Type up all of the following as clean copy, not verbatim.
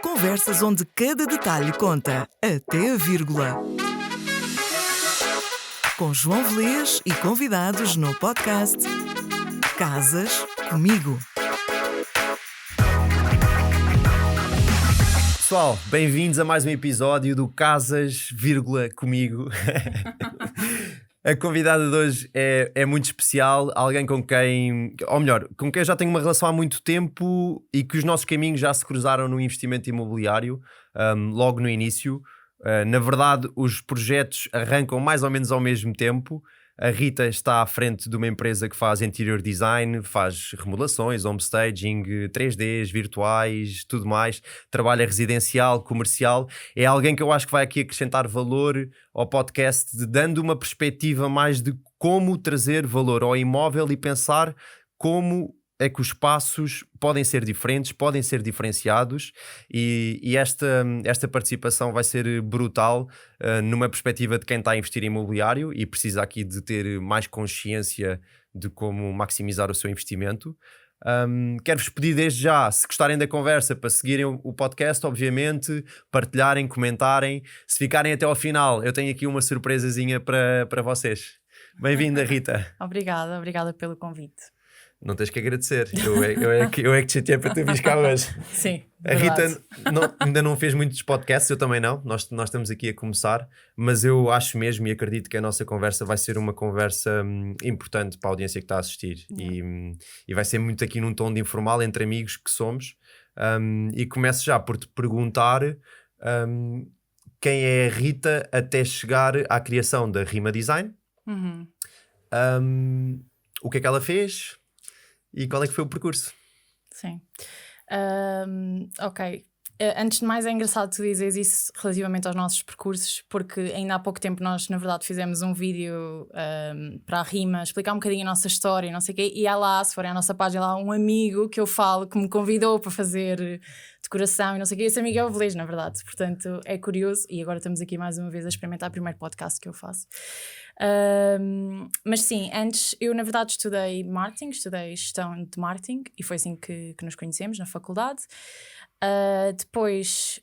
Conversas onde cada detalhe conta, até a vírgula. Com João Velez e convidados no podcast Casas Comigo. Pessoal, bem-vindos a mais um episódio do Casas, comigo. A convidada de hoje é muito especial, alguém com quem, ou melhor, com quem eu já tenho uma relação há muito tempo e que os nossos caminhos já se cruzaram no investimento imobiliário, logo no início. Na verdade, os projetos arrancam mais ou menos ao mesmo tempo. A Rita está à frente de uma empresa que faz interior design, faz remodelações, homestaging, 3Ds, virtuais, tudo mais. Trabalha residencial, comercial. É alguém que eu acho que vai aqui acrescentar valor ao podcast, dando uma perspectiva mais de como trazer valor ao imóvel e pensar como é que os espaços podem ser diferentes, podem ser diferenciados e esta participação vai ser brutal numa perspectiva de quem está a investir em imobiliário e precisa aqui de ter mais consciência de como maximizar o seu investimento. Quero-vos pedir desde já, se gostarem da conversa, para seguirem o podcast, obviamente, partilharem, comentarem. Se ficarem até ao final, eu tenho aqui uma surpresazinha para vocês. Bem-vinda, Rita. Obrigada pelo convite. Não tens que agradecer, eu é que te chateei para te vir cá hoje. Sim, a Rita ainda não fez muitos podcasts, eu também não, nós estamos aqui a começar, mas eu acho mesmo e acredito que a nossa conversa vai ser uma conversa importante para a audiência que está a assistir e vai ser muito aqui num tom de informal entre amigos que somos. E começo já por te perguntar quem é a Rita até chegar à criação da Rima Design. O que é que ela fez? E qual é que foi o percurso? Sim. Ok. Antes de mais, é engraçado tu dizeres isso relativamente aos nossos percursos, porque ainda há pouco tempo nós, na verdade, fizemos um vídeo para a Rima, explicar um bocadinho a nossa história e não sei o quê, e há lá, se forem à nossa página, lá um amigo que eu falo, que me convidou para fazer decoração e não sei o quê. Esse amigo é o Velez, na verdade, portanto é curioso, e agora estamos aqui mais uma vez a experimentar o primeiro podcast que eu faço. Mas sim, antes eu na verdade estudei marketing, estudei gestão de marketing e foi assim que nos conhecemos na faculdade. Depois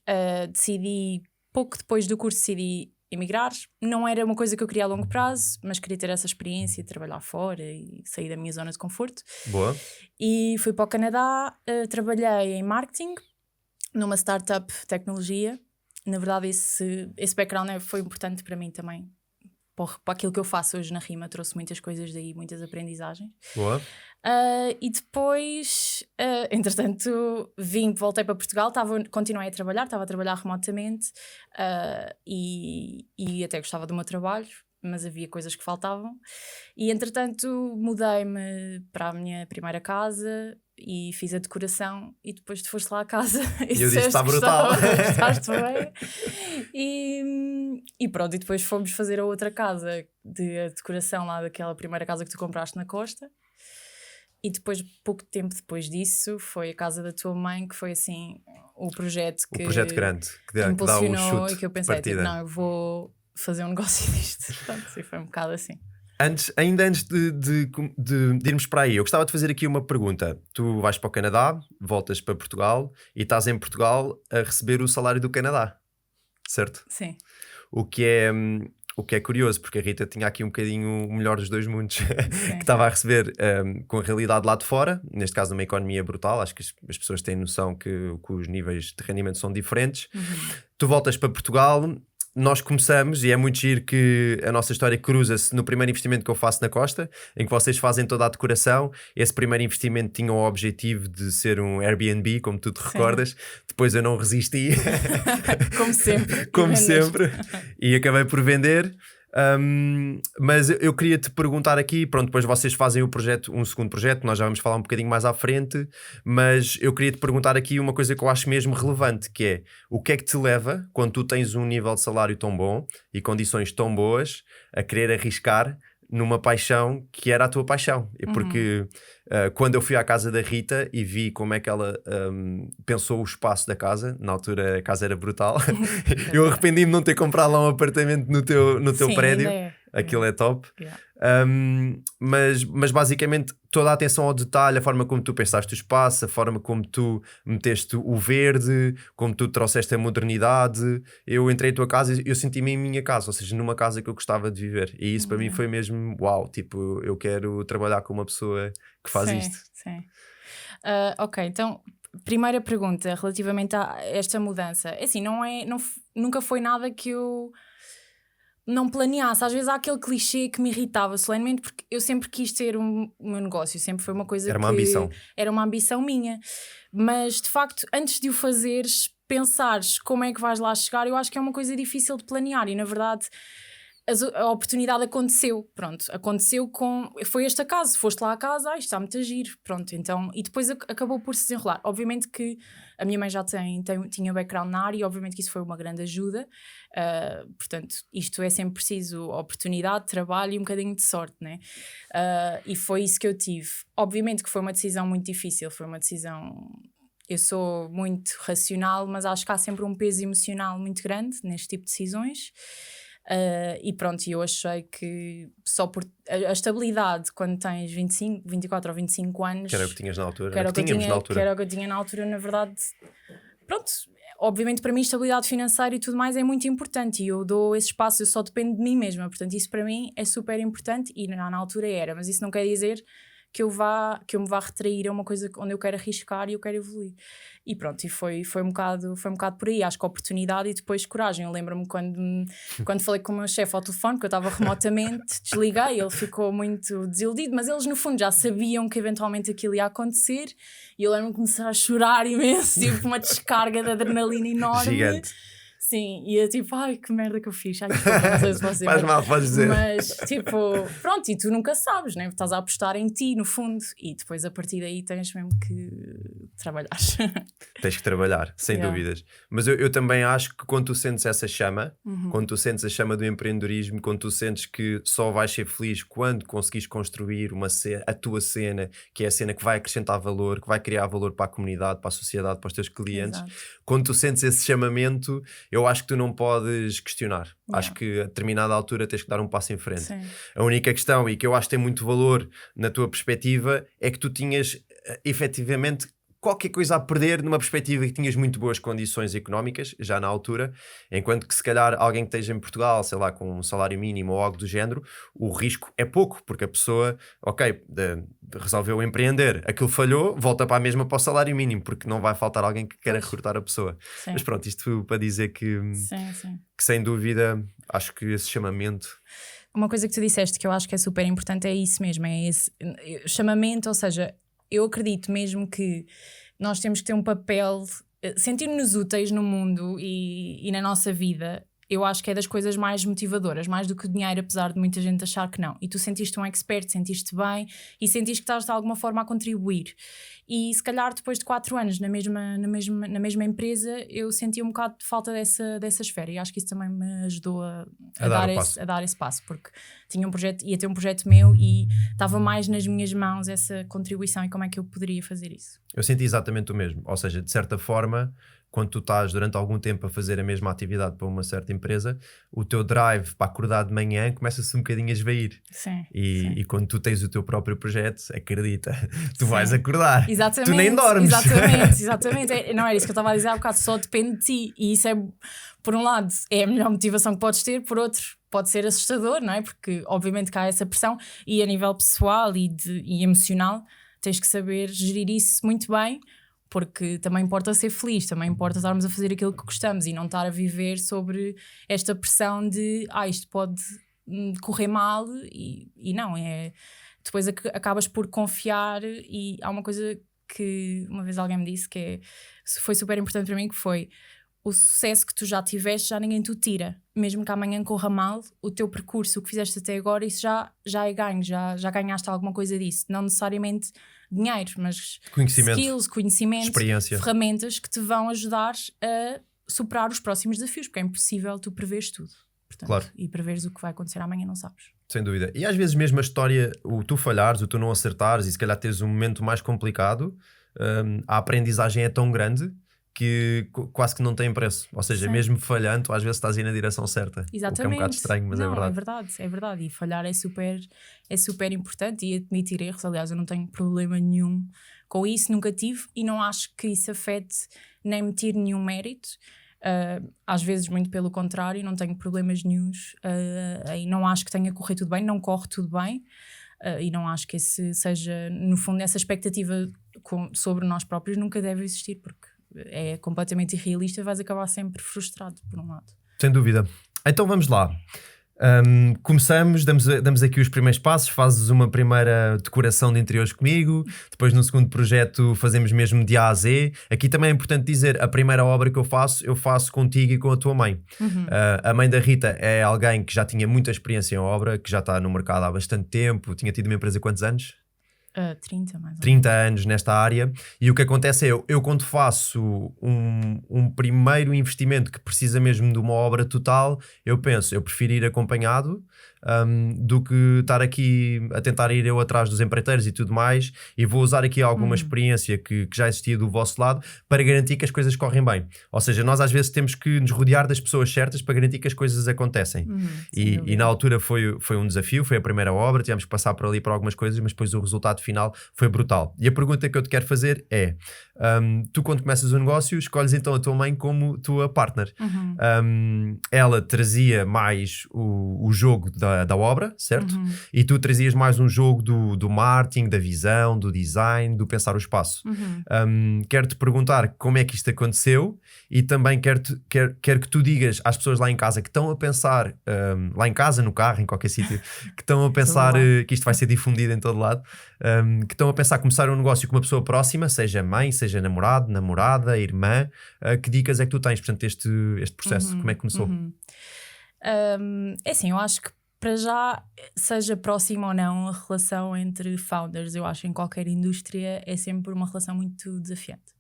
decidi, pouco depois do curso decidi emigrar. Não era uma coisa que eu queria a longo prazo, mas queria ter essa experiência de trabalhar fora e sair da minha zona de conforto. Boa. E fui para o Canadá, trabalhei em marketing numa startup de tecnologia. Na verdade esse background foi importante para mim também, para aquilo que eu faço hoje na Rima. Trouxe muitas coisas daí, muitas aprendizagens. Boa. E depois, entretanto, voltei para Portugal, continuei a trabalhar, estava a trabalhar remotamente e até gostava do meu trabalho, mas havia coisas que faltavam. E entretanto mudei-me para a minha primeira casa e fiz a decoração e depois tu foste lá à casa e eu disse, está brutal. Gostaste bem. E pronto, e depois fomos fazer a outra casa de decoração lá daquela primeira casa que tu compraste na Costa. E depois, pouco tempo depois disso, foi a casa da tua mãe, que foi assim o projeto que... O projeto grande, que dá o chute e que eu pensei, tipo, não, eu vou fazer um negócio disto. Pronto, e foi um bocado assim. Ainda antes de irmos para aí, eu gostava de fazer aqui uma pergunta. Tu vais para o Canadá, voltas para Portugal e estás em Portugal a receber o salário do Canadá, certo? Sim. O que é curioso, porque a Rita tinha aqui um bocadinho o melhor dos dois mundos que estava a receber com a realidade lá de fora, neste caso numa economia brutal. Acho que as pessoas têm noção que os níveis de rendimento são diferentes. Tu voltas para Portugal, nós começamos, e é muito giro que a nossa história cruza-se no primeiro investimento que eu faço na Costa, em que vocês fazem toda a decoração. Esse primeiro investimento tinha o objetivo de ser um Airbnb, como tu te recordas. Depois eu não resisti. Como sempre. E acabei por vender. Mas eu queria te perguntar aqui, pronto, depois vocês fazem o projeto, um segundo projeto, nós já vamos falar um bocadinho mais à frente, mas eu queria te perguntar aqui uma coisa que eu acho mesmo relevante, que é, o que é que te leva, quando tu tens um nível de salário tão bom e condições tão boas, a querer arriscar numa paixão que era a tua paixão? Porque quando eu fui à casa da Rita e vi como é que ela pensou o espaço da casa, na altura a casa era brutal. Eu arrependi-me de não ter comprado lá um apartamento no teu prédio. aquilo é top. Yeah. Mas basicamente toda a atenção ao detalhe, a forma como tu pensaste o espaço, a forma como tu meteste o verde, como tu trouxeste a modernidade. Eu entrei em tua casa e eu senti-me em minha casa, ou seja, numa casa que eu gostava de viver, e isso para mim foi mesmo uau, tipo, eu quero trabalhar com uma pessoa que faz isto. Sim. Ok, então primeira pergunta relativamente a esta mudança, é assim, nunca foi nada que eu não planeasse. Às vezes há aquele clichê que me irritava solenemente, porque eu sempre quis ter o meu negócio, sempre foi uma coisa Era uma ambição. Era uma ambição minha, mas de facto antes de o fazeres, pensares como é que vais lá chegar, eu acho que é uma coisa difícil de planear, e na verdade a oportunidade aconteceu, foi este acaso, foste lá à casa, isto está muito a giro, pronto, então, e depois acabou por se desenrolar. Obviamente que a minha mãe já tinha background na área, e obviamente que isso foi uma grande ajuda, portanto, isto é sempre preciso oportunidade, trabalho e um bocadinho de sorte, né? E foi isso que eu tive. Obviamente que foi uma decisão muito difícil, foi uma decisão... Eu sou muito racional, mas acho que há sempre um peso emocional muito grande neste tipo de decisões. E pronto, eu achei que só por a estabilidade quando tens 24 ou 25 anos, que era o que tinhas na altura, que era o que eu tinha na altura, na verdade, pronto, obviamente para mim estabilidade financeira e tudo mais é muito importante, e eu dou esse espaço, eu só dependo de mim mesma, portanto isso para mim é super importante, e na altura era, mas isso não quer dizer que eu me vá retrair a uma coisa onde eu quero arriscar e eu quero evoluir. E pronto, e foi um bocado por aí. Acho que oportunidade e depois coragem. Eu lembro-me quando falei com o meu chefe ao telefone, que eu estava remotamente, desliguei, ele ficou muito desiludido, mas eles no fundo já sabiam que eventualmente aquilo ia acontecer, e eu lembro-me de começar a chorar imenso, tipo uma descarga de adrenalina enorme. Gigante. Sim, e é tipo, ai que merda que eu fiz, ai, desculpa, não sei se você faz mal, podes dizer. Mas tipo, pronto, e tu nunca sabes, né? Estás a apostar em ti, no fundo, e depois a partir daí tens mesmo que trabalhar. Tens que trabalhar, sem dúvidas. Mas eu também acho que quando tu sentes essa chama, quando tu sentes a chama do empreendedorismo, quando tu sentes que só vais ser feliz quando conseguires construir a tua cena, que é a cena que vai acrescentar valor, que vai criar valor para a comunidade, para a sociedade, para os teus clientes. Exato. Quando tu sentes esse chamamento, eu acho que tu não podes questionar. Acho que a determinada altura tens que dar um passo em frente. Sim. A única questão, e que eu acho que tem muito valor na tua perspectiva, é que tu tinhas efetivamente qualquer coisa a perder numa perspectiva que tinhas muito boas condições económicas, já na altura, enquanto que se calhar alguém que esteja em Portugal, sei lá, com um salário mínimo ou algo do género, o risco é pouco, porque a pessoa, resolveu empreender, aquilo falhou, volta para a mesma para o salário mínimo, porque não vai faltar alguém que queira recrutar a pessoa. Sim. Mas pronto, isto para dizer que sem dúvida, acho que esse chamamento... Uma coisa que tu disseste que eu acho que é super importante é isso mesmo, é esse chamamento, ou seja, eu acredito mesmo que nós temos que ter um papel, sentir-nos úteis no mundo e na nossa vida. Eu acho que é das coisas mais motivadoras, mais do que o dinheiro, apesar de muita gente achar que não. E tu sentiste um expert, sentiste bem e sentiste que estás de alguma forma a contribuir. E se calhar depois de 4 anos na mesma empresa, eu senti um bocado de falta dessa esfera, e acho que isso também me ajudou a dar esse passo, porque ia ter um projeto meu e estava mais nas minhas mãos essa contribuição e como é que eu poderia fazer isso. Eu senti exatamente o mesmo, ou seja, de certa forma, quando tu estás durante algum tempo a fazer a mesma atividade para uma certa empresa, o teu drive para acordar de manhã começa-se um bocadinho a esvair. Sim. E quando tu tens o teu próprio projeto, acredita, tu vais acordar. Exatamente. Tu nem dormes. Exatamente. Não era isso que eu estava a dizer há bocado, só depende de ti. E isso é, por um lado, é a melhor motivação que podes ter, por outro, pode ser assustador, não é? Porque obviamente que há essa pressão, e a nível pessoal e emocional tens que saber gerir isso muito bem, porque também importa ser feliz, também importa estarmos a fazer aquilo que gostamos e não estar a viver sobre esta pressão de isto pode correr mal, e não, depois acabas por confiar. E há uma coisa que uma vez alguém me disse que foi super importante para mim, que foi: o sucesso que tu já tiveste, já ninguém te tira. Mesmo que amanhã corra mal, o teu percurso, o que fizeste até agora, isso já é ganho, já ganhaste alguma coisa disso. Não necessariamente dinheiro, mas skills, conhecimento, experiência, ferramentas que te vão ajudar a superar os próximos desafios, porque é impossível tu preveres tudo. Portanto, claro. E preveres o que vai acontecer amanhã não sabes. Sem dúvida. E às vezes mesmo a história, o tu falhares, o tu não acertares e se calhar teres um momento mais complicado, a aprendizagem é tão grande que quase que não têm preço. Ou seja, Sim. mesmo falhando, tu às vezes estás a ir na direção certa. Exatamente. O que é um bocado estranho, mas não, é verdade. É verdade. E falhar é super importante, e admitir erros. Aliás, eu não tenho problema nenhum com isso, nunca tive, e não acho que isso afete nem me tire nenhum mérito. Às vezes, muito pelo contrário, não tenho problemas nenhuns, e não acho que tenha corrido tudo bem, não corre tudo bem. E não acho que esse seja, no fundo, essa expectativa sobre nós próprios nunca deve existir, porque é completamente irrealista e vais acabar sempre frustrado, por um lado. Sem dúvida. Então vamos lá. Começamos, damos aqui os primeiros passos, fazes uma primeira decoração de interiores comigo, depois no segundo projeto fazemos mesmo de A a Z. Aqui também é importante dizer, a primeira obra que eu faço contigo e com a tua mãe. A mãe da Rita é alguém que já tinha muita experiência em obra, que já está no mercado há bastante tempo, tinha tido uma empresa há quantos anos? 30 mais ou menos. 30 anos nesta área, e o que acontece é, eu quando faço um primeiro investimento que precisa mesmo de uma obra total, eu prefiro ir acompanhado do que estar aqui a tentar ir eu atrás dos empreiteiros e tudo mais, e vou usar aqui alguma experiência que já existia do vosso lado para garantir que as coisas correm bem. Ou seja, nós às vezes temos que nos rodear das pessoas certas para garantir que as coisas acontecem. E na altura foi um desafio, foi a primeira obra, tivemos que passar por ali por algumas coisas, mas depois o resultado final foi brutal. E a pergunta que eu te quero fazer é, tu quando começas o negócio, escolhes então a tua mãe como tua partner. Ela trazia mais o jogo da obra, certo? E tu trazias mais um jogo do marketing, da visão, do design, do pensar o espaço. Quero-te perguntar como é que isto aconteceu, e também quero que tu digas às pessoas lá em casa que estão a pensar, lá em casa, no carro, em qualquer sítio, que estão a pensar que isto vai ser difundido em todo lado, que estão a pensar começar um negócio com uma pessoa próxima, seja mãe, seja namorado, namorada, irmã, que dicas é que tu tens, portanto, este processo, como é que começou? É assim, eu acho que para já, seja próxima ou não, a relação entre founders, eu acho, em qualquer indústria é sempre uma relação muito desafiante.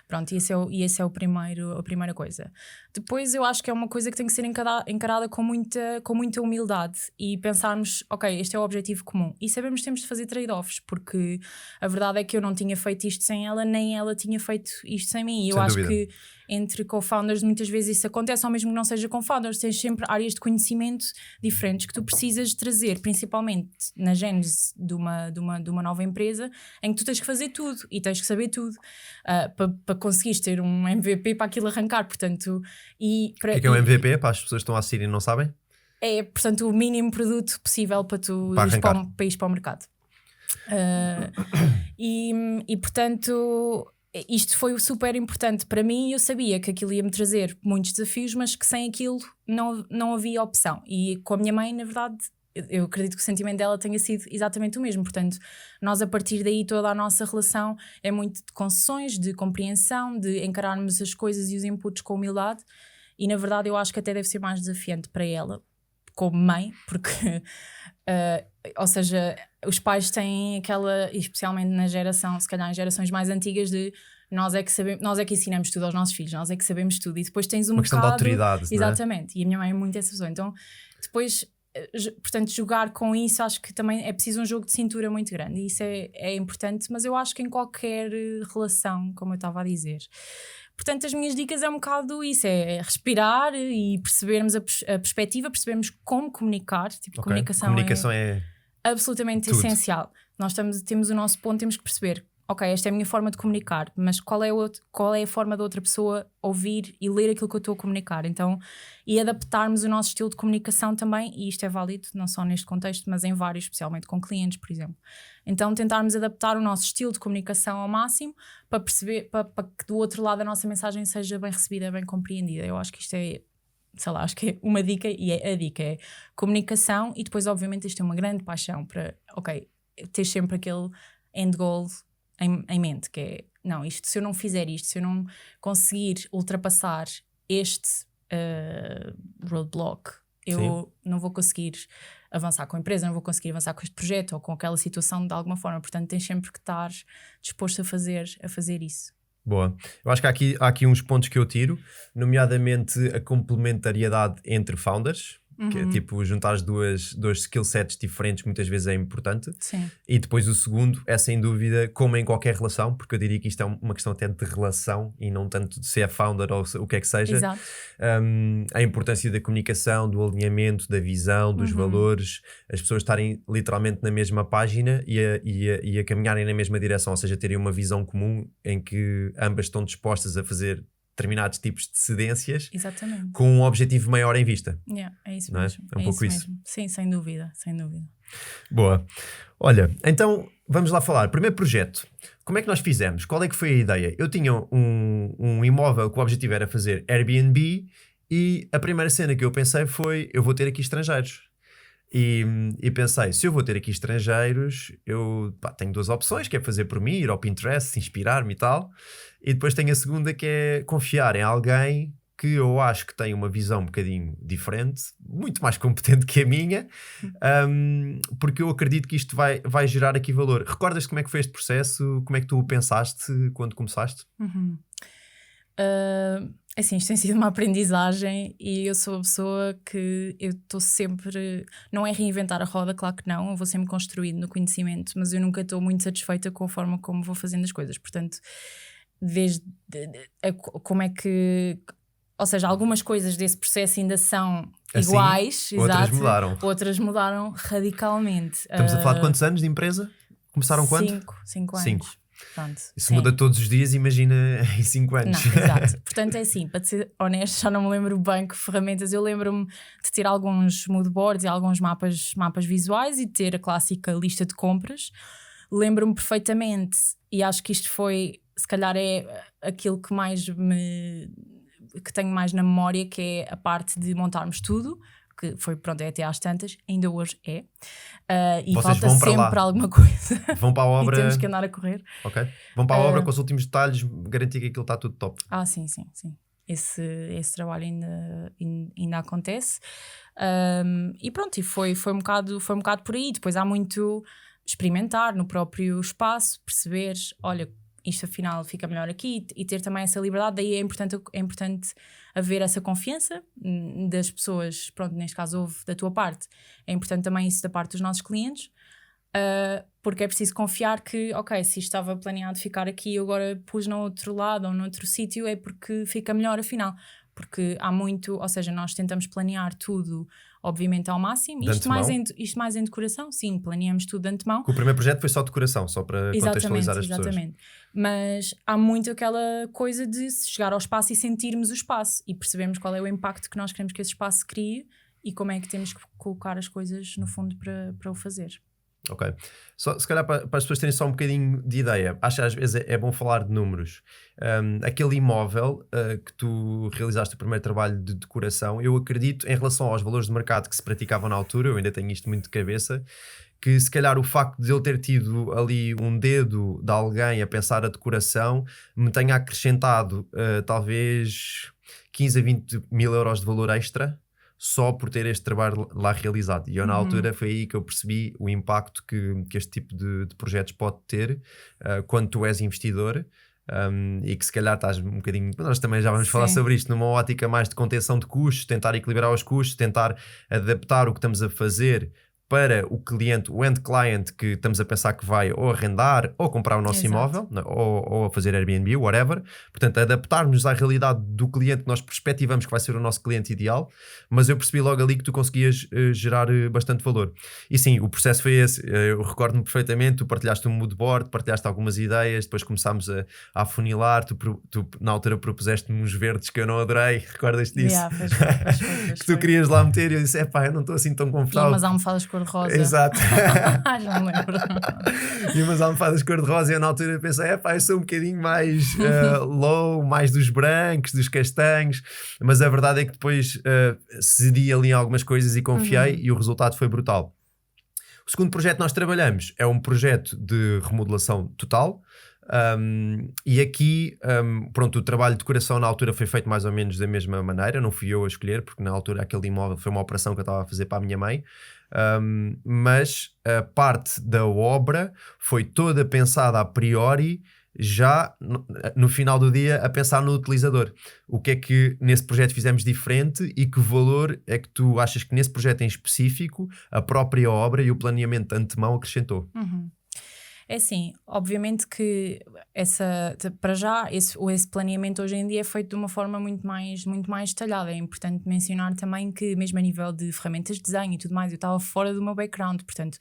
Pronto, e esse é a primeira coisa. Depois eu acho que é uma coisa que tem que ser encarada com muita humildade, e pensarmos, ok, este é o objetivo comum, e sabemos que temos de fazer trade-offs, porque a verdade é que eu não tinha feito isto sem ela, nem ela tinha feito isto sem mim. E eu acho que entre co-founders muitas vezes isso acontece, ou mesmo que não seja co-founders, tens sempre áreas de conhecimento diferentes que tu precisas de trazer, principalmente na gênese de uma nova empresa, em que tu tens que fazer tudo e tens que saber tudo para conseguires ter um MVP para aquilo arrancar. Portanto, o que é um MVP? Para as pessoas que estão a assistir e não sabem? É, portanto, o mínimo produto possível para tu ires para o mercado. E portanto, isto foi super importante para mim, e eu sabia que aquilo ia-me trazer muitos desafios, mas que sem aquilo não havia opção. E com a minha mãe, na verdade, eu acredito que o sentimento dela tenha sido exatamente o mesmo. Portanto, nós a partir daí, toda a nossa relação é muito de concessões, de compreensão, de encararmos as coisas e os inputs com humildade. E na verdade eu acho que até deve ser mais desafiante para ela, como mãe, porque ou seja, os pais têm aquela, especialmente na geração, se calhar em gerações mais antigas, de nós é que ensinamos tudo aos nossos filhos, nós é que sabemos tudo, e depois tens uma questão de autoridade, exatamente, não é? E a minha mãe é muito essa pessoa. Então depois, portanto, jogar com isso, acho que também é preciso um jogo de cintura muito grande, e isso é importante, mas eu acho que em qualquer relação, como eu estava a dizer. Portanto, as minhas dicas é um bocado isso, é respirar e percebermos a perspectiva, percebermos como comunicar. Tipo, comunicação é absolutamente tudo. Essencial. Nós temos o nosso ponto, temos que perceber, ok, esta é a minha forma de comunicar, mas qual é a forma da outra pessoa ouvir e ler aquilo que eu estou a comunicar? Então, e adaptarmos o nosso estilo de comunicação também, e isto é válido não só neste contexto, mas em vários, especialmente com clientes, por exemplo. Então, tentarmos adaptar o nosso estilo de comunicação ao máximo para perceber, para que do outro lado a nossa mensagem seja bem recebida, bem compreendida. Eu acho que isto é, sei lá, acho que é uma dica, e a dica é comunicação, e depois obviamente isto é uma grande paixão para, ok, ter sempre aquele end goal em mente, que é, não, isto, se eu não fizer isto, se eu não conseguir ultrapassar este roadblock, eu não vou conseguir avançar com a empresa, não vou conseguir avançar com este projeto ou com aquela situação de alguma forma. Portanto, tens sempre que estar disposto a fazer isso. Boa. Eu acho que há aqui uns pontos que eu tiro, nomeadamente a complementariedade entre founders. que é tipo juntar dois skill sets diferentes, muitas vezes é importante. Sim. E depois o segundo é sem dúvida, como em qualquer relação, porque eu diria que isto é uma questão até de relação e não tanto de ser a founder ou o que é que seja. Exato. A importância da comunicação, do alinhamento, da visão, dos valores, as pessoas estarem literalmente na mesma página e a caminharem na mesma direção, ou seja, terem uma visão comum em que ambas estão dispostas a fazer determinados tipos de cedências. Exatamente. Com um objetivo maior em vista. É isso não mesmo. É um pouco isso. Mesmo. Sim, sem dúvida. Boa. Olha, então vamos lá falar. Primeiro projeto. Como é que nós fizemos? Qual é que foi a ideia? Eu tinha um imóvel que o objetivo era fazer Airbnb e a primeira cena que eu pensei foi, eu vou ter aqui estrangeiros. E pensei, se eu vou ter aqui estrangeiros, eu tenho duas opções, que é fazer por mim, ir ao Pinterest, inspirar-me e tal. E depois tenho a segunda, que é confiar em alguém que eu acho que tem uma visão um bocadinho diferente, muito mais competente que a minha, porque eu acredito que isto vai gerar aqui valor. Recordas como é que foi este processo? Como é que tu pensaste quando começaste? Assim, isto tem sido uma aprendizagem e eu sou a pessoa que eu estou sempre, não é reinventar a roda, claro que não, eu vou sempre construindo no conhecimento, mas eu nunca estou muito satisfeita com a forma como vou fazendo as coisas, portanto, como é que, ou seja, algumas coisas desse processo ainda são assim, iguais, outras mudaram radicalmente. Estamos a falar de quantos anos de empresa? Começaram quando? 5 anos. 5. Pronto, isso muda todos os dias, imagina em 5 anos. Não, exato. Portanto é assim, para ser honesto, já não me lembro bem que ferramentas. Eu lembro-me de ter alguns moodboards e alguns mapas visuais e de ter a clássica lista de compras. Lembro-me perfeitamente, e acho que isto foi, se calhar é aquilo que que tenho mais na memória, que é a parte de montarmos tudo, que foi, pronto, é até às tantas, ainda hoje é. E vocês falta vão para sempre lá. alguma coisa. Vão para a obra. E temos que andar a correr. Ok. Vão para a obra com os últimos detalhes, garantir que aquilo está tudo top. Sim. Esse trabalho ainda acontece. E pronto, e foi um bocado por aí. Depois há muito experimentar no próprio espaço, perceber, olha, isto afinal fica melhor aqui, e ter também essa liberdade. Daí é importante haver essa confiança das pessoas, pronto, neste caso houve da tua parte, é importante também isso da parte dos nossos clientes, porque é preciso confiar que, ok, se isto estava planeado ficar aqui, eu agora pus no outro lado ou no outro sítio, é porque fica melhor afinal. Porque há muito, ou seja, nós tentamos planear tudo, obviamente, ao máximo. Isto mais em decoração, sim, planeamos tudo de antemão. O primeiro projeto foi só decoração, só para contextualizar as pessoas. Exatamente. Mas há muito aquela coisa de chegar ao espaço e sentirmos o espaço e percebermos qual é o impacto que nós queremos que esse espaço crie e como é que temos que colocar as coisas no fundo para o fazer. Ok. Se calhar para as pessoas terem só um bocadinho de ideia, acho que às vezes é bom falar de números. Aquele imóvel que tu realizaste o primeiro trabalho de decoração, eu acredito, em relação aos valores de mercado que se praticavam na altura, eu ainda tenho isto muito de cabeça, que se calhar o facto de eu ter tido ali um dedo de alguém a pensar a decoração me tenha acrescentado talvez 15 a 20 mil euros de valor extra só por ter este trabalho lá realizado. E eu na altura foi aí que eu percebi o impacto que este tipo de projetos pode ter quando tu és investidor. E que se calhar estás um bocadinho, nós também já vamos falar sobre isto, numa ótica mais de contenção de custos, tentar equilibrar os custos, tentar adaptar o que estamos a fazer para o cliente, o end client que estamos a pensar que vai ou arrendar ou comprar o nosso imóvel ou fazer Airbnb, whatever. Portanto, adaptar-nos à realidade do cliente que nós perspectivamos que vai ser o nosso cliente ideal, mas eu percebi logo ali que tu conseguias gerar bastante valor. E sim, o processo foi esse. Eu recordo-me perfeitamente, tu partilhaste um moodboard, partilhaste algumas ideias, depois começámos a afunilar, tu na altura propuseste-me uns verdes que eu não adorei, recordas-te disso? Foi. Que tu querias lá meter e eu disse, eu não estou assim tão confortável. E umas almofadas cor-de-rosa. Exato. Já me lembro. E umas almofadas cor-de-rosa, e eu na altura pensei, eu sou um bocadinho mais low, mais dos brancos, dos castanhos, mas a verdade é que depois cedi ali em algumas coisas e confiei e o resultado foi brutal. O segundo projeto que nós trabalhamos é um projeto de remodelação total. E aqui, pronto, o trabalho de decoração na altura foi feito mais ou menos da mesma maneira, não fui eu a escolher, porque na altura aquele imóvel foi uma operação que eu estava a fazer para a minha mãe, mas a parte da obra foi toda pensada a priori já no final do dia a pensar no utilizador. O que é que nesse projeto fizemos diferente e que valor é que tu achas que nesse projeto em específico a própria obra e o planeamento de antemão acrescentou? É assim, obviamente que para já esse planeamento hoje em dia é feito de uma forma muito mais detalhada. É importante mencionar também que mesmo a nível de ferramentas de desenho e tudo mais, eu estava fora do meu background, portanto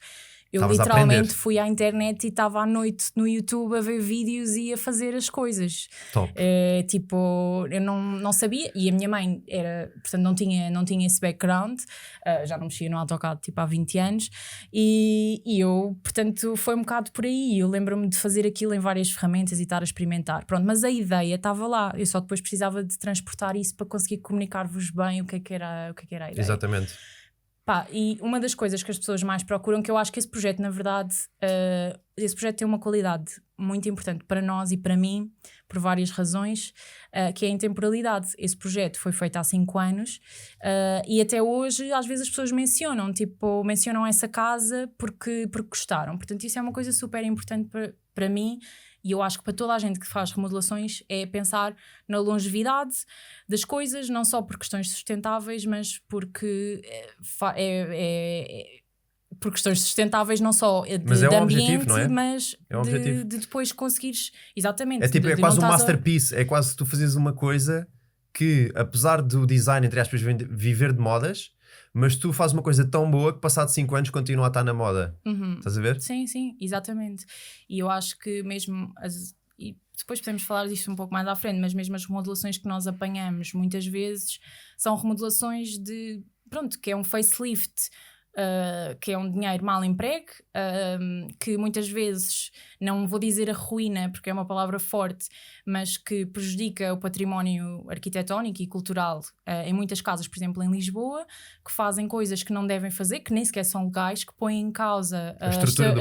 eu Estavas literalmente fui à internet e estava à noite no YouTube a ver vídeos e a fazer as coisas. Top. Tipo, eu não sabia, e a minha mãe portanto não tinha esse background, já não mexia no AutoCAD tipo há 20 anos, e eu, portanto, foi um bocado por aí. Eu lembro-me de fazer aquilo em várias ferramentas e estar a experimentar. Pronto, mas a ideia estava lá, eu só depois precisava de transportar isso para conseguir comunicar-vos bem o que é que era a ideia. Exatamente. Pá, e uma das coisas que as pessoas mais procuram, que eu acho que esse projeto, na verdade, esse projeto tem uma qualidade muito importante para nós e para mim, por várias razões, que é a intemporalidade. Esse projeto foi feito há 5 anos e até hoje às vezes as pessoas mencionam essa casa porque gostaram. Portanto, isso é uma coisa super importante para mim. E eu acho que para toda a gente que faz remodelações é pensar na longevidade das coisas, não só por questões sustentáveis, mas porque por questões sustentáveis não só de um ambiente, objetivo, não é? mas de depois conseguires... Exatamente. É tipo, é quase um masterpiece, é quase tu fazes uma coisa que, apesar do design, entre aspas, viver de modas, mas tu fazes uma coisa tão boa que passado 5 anos continua a estar na moda. Estás a ver? Sim, exatamente. E eu acho que mesmo... E depois podemos falar disto um pouco mais à frente, mas mesmo as remodelações que nós apanhamos muitas vezes são remodelações que é um facelift, que é um dinheiro mal empregue, que muitas vezes, não vou dizer arruína porque é uma palavra forte, mas que prejudica o património arquitetónico e cultural em muitas casas, por exemplo em Lisboa, que fazem coisas que não devem fazer, que nem sequer são legais, que põem em causa a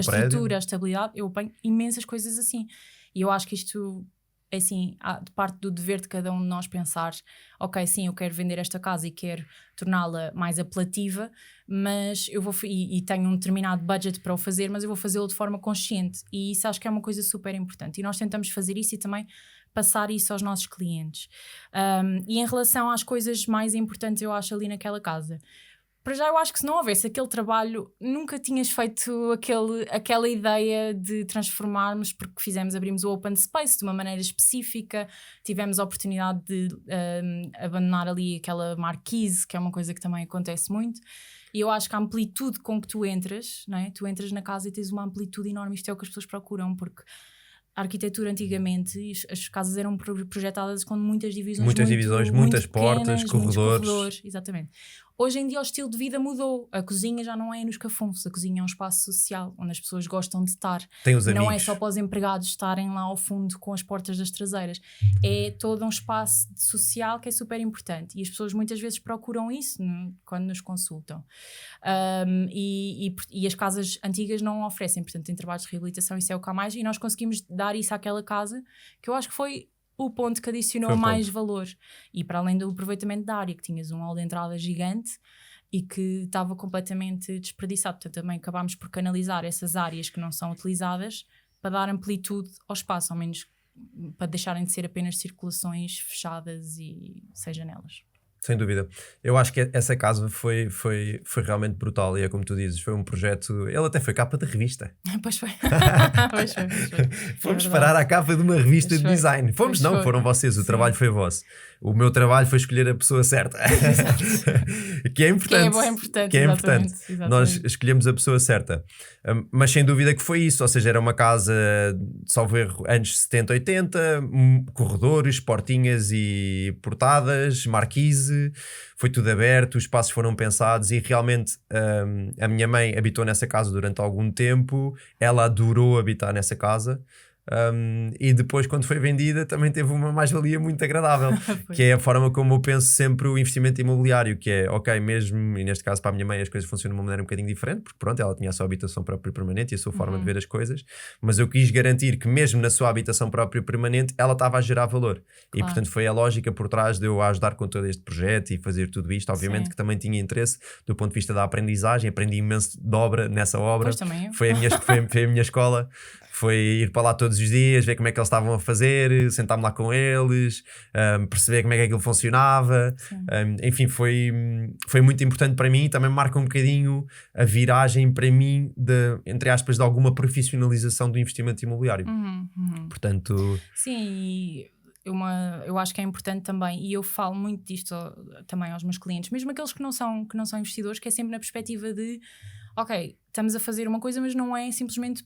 estrutura, a estabilidade. Eu apanho imensas coisas assim, e eu acho que isto é assim, de parte do dever de cada um de nós pensar, ok, sim, eu quero vender esta casa e quero torná-la mais apelativa, mas eu vou e tenho um determinado budget para o fazer, mas eu vou fazê-lo de forma consciente, e isso acho que é uma coisa super importante, e nós tentamos fazer isso e também passar isso aos nossos clientes. E em relação às coisas mais importantes, eu acho, ali naquela casa, para já eu acho que se não houvesse aquele trabalho, nunca tinhas feito aquela ideia de transformarmos, porque abrimos o Open Space de uma maneira específica, tivemos a oportunidade de abandonar ali aquela marquise, que é uma coisa que também acontece muito, e eu acho que a amplitude com que tu entras, não é? Tu entras na casa e tens uma amplitude enorme, isto é o que as pessoas procuram, porque a arquitetura antigamente, as casas eram projetadas com muitas divisões, muitas muito portas, pequenas, corredores. Exatamente. Hoje em dia o estilo de vida mudou. A cozinha já não é nos cafundos, a cozinha é um espaço social onde as pessoas gostam de estar. Tem os não amigos. É só para os empregados estarem lá ao fundo com as portas das traseiras. É todo um espaço social que é super importante, e as pessoas muitas vezes procuram isso quando nos consultam. E as casas antigas não oferecem, portanto tem trabalhos de reabilitação, isso é o que há mais, e nós conseguimos dar isso àquela casa, que eu acho que foi o ponto que adicionou mais valor, e para além do aproveitamento da área, que tinhas um hall de entrada gigante e que estava completamente desperdiçado, portanto também acabámos por canalizar essas áreas que não são utilizadas para dar amplitude ao espaço, ao menos para deixarem de ser apenas circulações fechadas e sem janelas. Sem dúvida. Eu acho que essa casa foi realmente brutal, e é como tu dizes, foi um projeto, ele até foi capa de revista. Pois foi. Fomos parar à capa de uma revista de design. Foram vocês, o trabalho foi vosso. O meu trabalho foi escolher a pessoa certa. Que é importante. Que é importante. Exatamente. Nós escolhemos a pessoa certa. Mas sem dúvida que foi isso, ou seja, era uma casa, salvo erro, anos 70, 80, corredores, portinhas e portadas, marquise, foi tudo aberto, os espaços foram pensados, e realmente a minha mãe habitou nessa casa durante algum tempo, ela adorou habitar nessa casa. E depois, quando foi vendida, também teve uma mais-valia muito agradável, que é a forma como eu penso sempre o investimento imobiliário, que é, ok, mesmo, e neste caso para a minha mãe as coisas funcionam de uma maneira um bocadinho diferente, porque pronto, ela tinha a sua habitação própria permanente e a sua forma de ver as coisas, mas eu quis garantir que mesmo na sua habitação própria permanente ela estava a gerar valor, e portanto foi a lógica por trás de eu ajudar com todo este projeto e fazer tudo isto. Obviamente que também tinha interesse do ponto de vista da aprendizagem, aprendi imenso de obra nessa obra, foi a minha escola. foi ir para lá todos os dias, ver como é que eles estavam a fazer, sentar-me lá com eles, perceber como é que aquilo funcionava. Enfim, foi muito importante para mim e também marca um bocadinho a viragem para mim entre aspas, de alguma profissionalização do investimento imobiliário. Portanto... Sim, eu acho que é importante também, e eu falo muito disto também aos meus clientes, mesmo aqueles que não são investidores, que é sempre na perspectiva de ok, estamos a fazer uma coisa, mas não é simplesmente,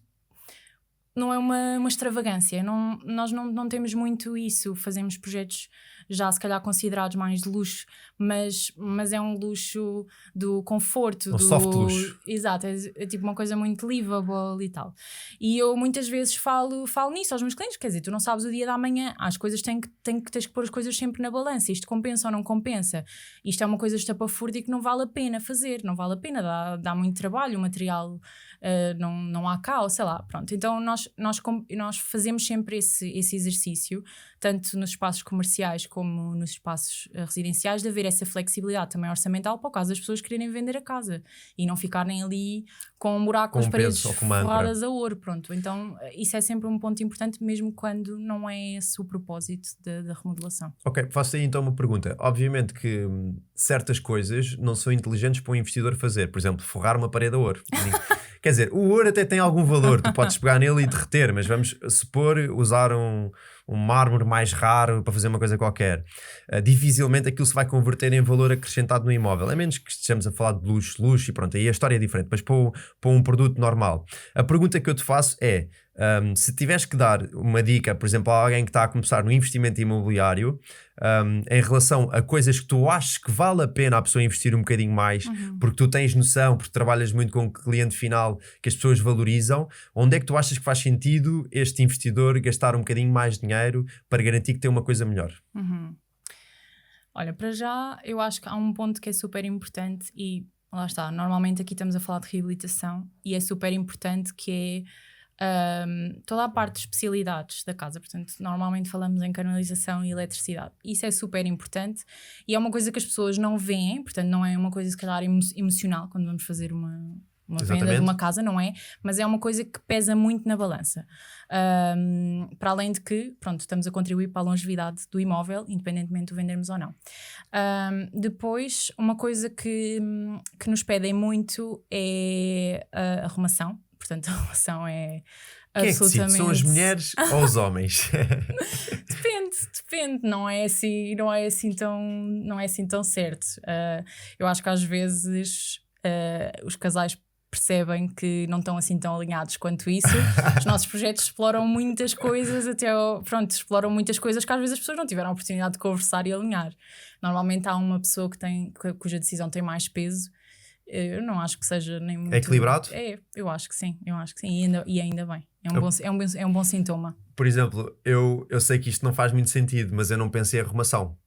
não é uma extravagância, nós não temos muito isso, fazemos projetos já se calhar considerados mais de luxo, mas é um luxo do conforto, do soft luxo. Exato, é tipo uma coisa muito livable e tal. E eu muitas vezes falo nisso aos meus clientes, quer dizer, tu não sabes o dia da manhã, as coisas tens que pôr as coisas sempre na balança, isto compensa ou não compensa, isto é uma coisa estapafúrdia que não vale a pena fazer, não vale a pena, dá muito trabalho, o material não há cá, ou sei lá, pronto. Então nós fazemos sempre esse exercício, tanto nos espaços comerciais como nos espaços residenciais, de haver essa flexibilidade também orçamental para o caso das pessoas quererem vender a casa e não ficarem ali com um buraco, com as paredes forradas a ouro, pronto. Então isso é sempre um ponto importante, mesmo quando não é esse o propósito da remodelação. Ok, faço aí então uma pergunta. Obviamente que certas coisas não são inteligentes para um investidor fazer, por exemplo, forrar uma parede a ouro. Quer dizer, o ouro até tem algum valor, tu podes pegar nele e derreter, mas vamos supor usar um mármore mais raro para fazer uma coisa qualquer. Dificilmente aquilo se vai converter em valor acrescentado no imóvel, a menos que estejamos a falar de luxo e pronto, aí a história é diferente, mas para um produto normal. A pergunta que eu te faço é, se tiveres que dar uma dica, por exemplo, a alguém que está a começar no investimento imobiliário, em relação a coisas que tu achas que vale a pena a pessoa investir um bocadinho mais, porque tu tens noção, porque trabalhas muito com o cliente final, que as pessoas valorizam, onde é que tu achas que faz sentido este investidor gastar um bocadinho mais de dinheiro para garantir que tem uma coisa melhor? Olha, para já eu acho que há um ponto que é super importante e lá está, normalmente aqui estamos a falar de reabilitação e é super importante, que é toda a parte de especialidades da casa. Portanto, normalmente falamos em canalização e eletricidade. Isso é super importante e é uma coisa que as pessoas não veem, portanto não é uma coisa se calhar emocional quando vamos fazer uma venda de uma casa, não é? Mas é uma coisa que pesa muito na balança. Para além de que, pronto, estamos a contribuir para a longevidade do imóvel, independentemente de o vendermos ou não. Depois, uma coisa que nos pedem muito é a arrumação. Portanto, a arrumação é absolutamente... Quem é que decide? São as mulheres ou os homens? Depende, não é assim tão certo. Eu acho que às vezes os casais percebem que não estão assim tão alinhados quanto isso. Os nossos projetos exploram muitas coisas exploram muitas coisas que às vezes as pessoas não tiveram a oportunidade de conversar e alinhar. Normalmente há uma pessoa cuja decisão tem mais peso. Eu não acho que seja nem muito... É equilibrado? Eu acho que sim, e ainda bem. É um bom sintoma. Por exemplo, eu sei que isto não faz muito sentido, mas eu não pensei em arrumação.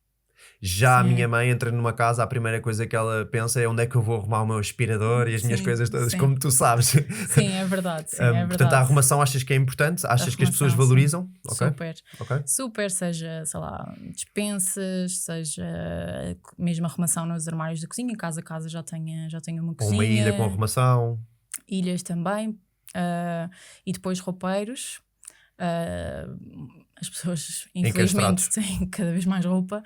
Já a minha mãe entra numa casa, a primeira coisa que ela pensa é onde é que eu vou arrumar o meu aspirador e as minhas coisas todas, como tu sabes. Sim, é verdade. Portanto, a arrumação achas que é importante? Achas que as pessoas valorizam? Super, seja, sei lá, dispensas, seja mesmo arrumação nos armários da cozinha, casa já tenha uma cozinha. Ou uma ilha com arrumação. Ilhas também. E depois roupeiros. As pessoas infelizmente têm cada vez mais roupa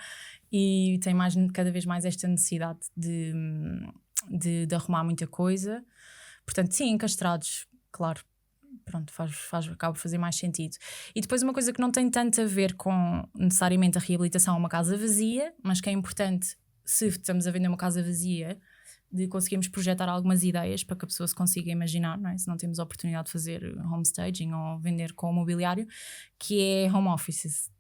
e têm cada vez mais esta necessidade de arrumar muita coisa. Portanto, sim, encastrados, claro, pronto, acaba por fazer mais sentido. E depois uma coisa que não tem tanto a ver com necessariamente a reabilitação a uma casa vazia, mas que é importante, se estamos a vender uma casa vazia, de conseguirmos projetar algumas ideias para que a pessoa se consiga imaginar, não é? Se não temos a oportunidade de fazer homestaging ou vender com o mobiliário, que é home offices.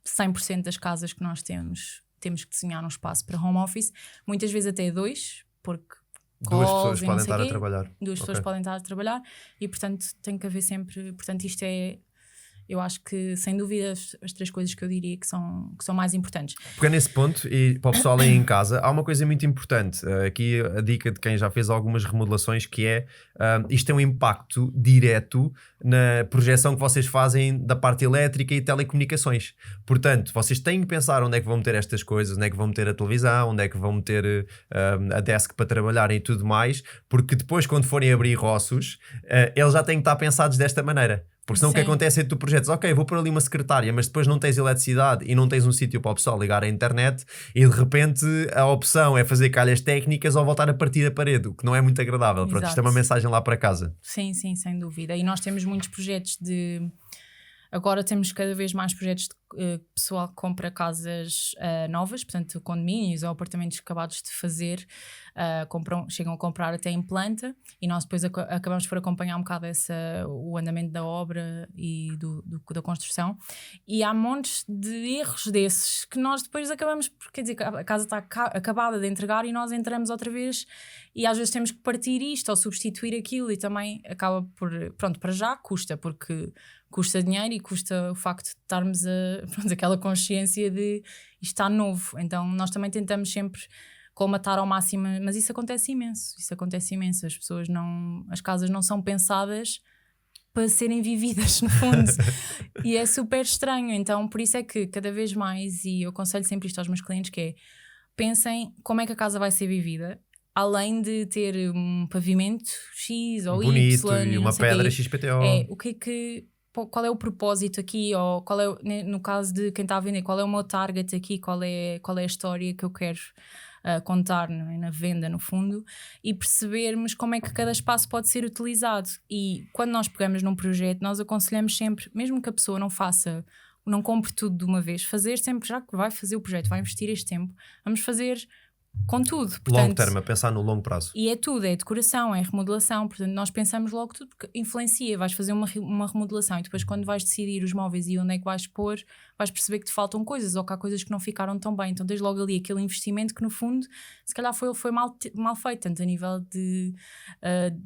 100% das casas que nós temos que desenhar um espaço para home office, muitas vezes até 2, porque duas pessoas podem estar a trabalhar. Duas pessoas podem estar a trabalhar e, portanto, tem que haver sempre... Portanto, isto é... Eu acho que, sem dúvida, as 3 coisas que eu diria que são mais importantes. Porque nesse ponto, e para o pessoal aí em casa, há uma coisa muito importante. Aqui a dica de quem já fez algumas remodelações, que é, isto tem um impacto direto na projeção que vocês fazem da parte elétrica e telecomunicações. Portanto, vocês têm que pensar onde é que vão meter estas coisas, onde é que vão meter a televisão, onde é que vão meter a desk para trabalhar e tudo mais, porque depois, quando forem abrir roços, eles já têm que estar pensados desta maneira. Porque senão o que Sim. acontece é que tu projetas, ok, vou pôr ali uma secretária, mas depois não tens eletricidade e não tens um sítio para o pessoal ligar à internet e de repente a opção é fazer calhas técnicas ou voltar a partir a parede, o que não é muito agradável. Pronto, isto é uma Exato. mensagem lá para casa. Sim, sim, sem dúvida. E nós temos muitos projetos de... Agora temos cada vez mais projetos de pessoal que compra casas novas, portanto condomínios ou apartamentos acabados de fazer, chegam a comprar até em planta, e nós depois acabamos por acompanhar um bocado o andamento da obra e da construção, e há montes de erros desses que nós depois acabamos por, quer dizer, a casa está acabada de entregar e nós entramos outra vez e às vezes temos que partir isto ou substituir aquilo, e também acaba por, pronto, para já custa, porque custa dinheiro e custa o facto de estarmos aquela consciência de isto está novo. Então nós também tentamos sempre colmatar ao máximo, mas isso acontece imenso. As pessoas as casas não são pensadas para serem vividas, no fundo. E é super estranho. Então por isso é que cada vez mais, e eu aconselho sempre isto aos meus clientes, que é, pensem como é que a casa vai ser vivida, além de ter um pavimento X ou bonito, Y e uma pedra XPTO. Qual é o propósito aqui, ou qual é, no caso de quem está a vender, qual é o meu target aqui, qual é a história que eu quero contar, não é? Na venda, no fundo, e percebermos como é que cada espaço pode ser utilizado. E quando nós pegamos num projeto, nós aconselhamos sempre, mesmo que a pessoa não compre tudo de uma vez, fazer sempre, já que vai fazer o projeto, vai investir este tempo, vamos fazer com tudo. Portanto, Long term, a pensar no longo prazo. E é tudo, é decoração, é remodelação, portanto nós pensamos logo tudo, porque influencia. Vais fazer uma remodelação e depois, quando vais decidir os móveis e onde é que vais pôr, vais perceber que te faltam coisas ou que há coisas que não ficaram tão bem. Então tens logo ali aquele investimento que, no fundo, se calhar foi mal feito, tanto a nível de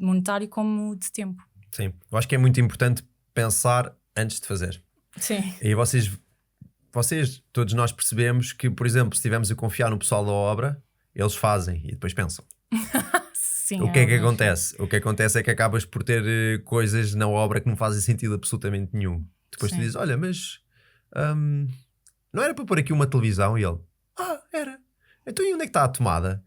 monetário como de tempo. Sim, eu acho que é muito importante pensar antes de fazer. Sim. E vocês, todos nós percebemos que, por exemplo, se estivermos a confiar no pessoal da obra, eles fazem e depois pensam. Sim, O que é que acontece? O que acontece é que acabas por ter coisas na obra que não fazem sentido absolutamente nenhum. Depois tu dizes, olha, mas não era para pôr aqui uma televisão? E ele, era. Então e onde é que está a tomada?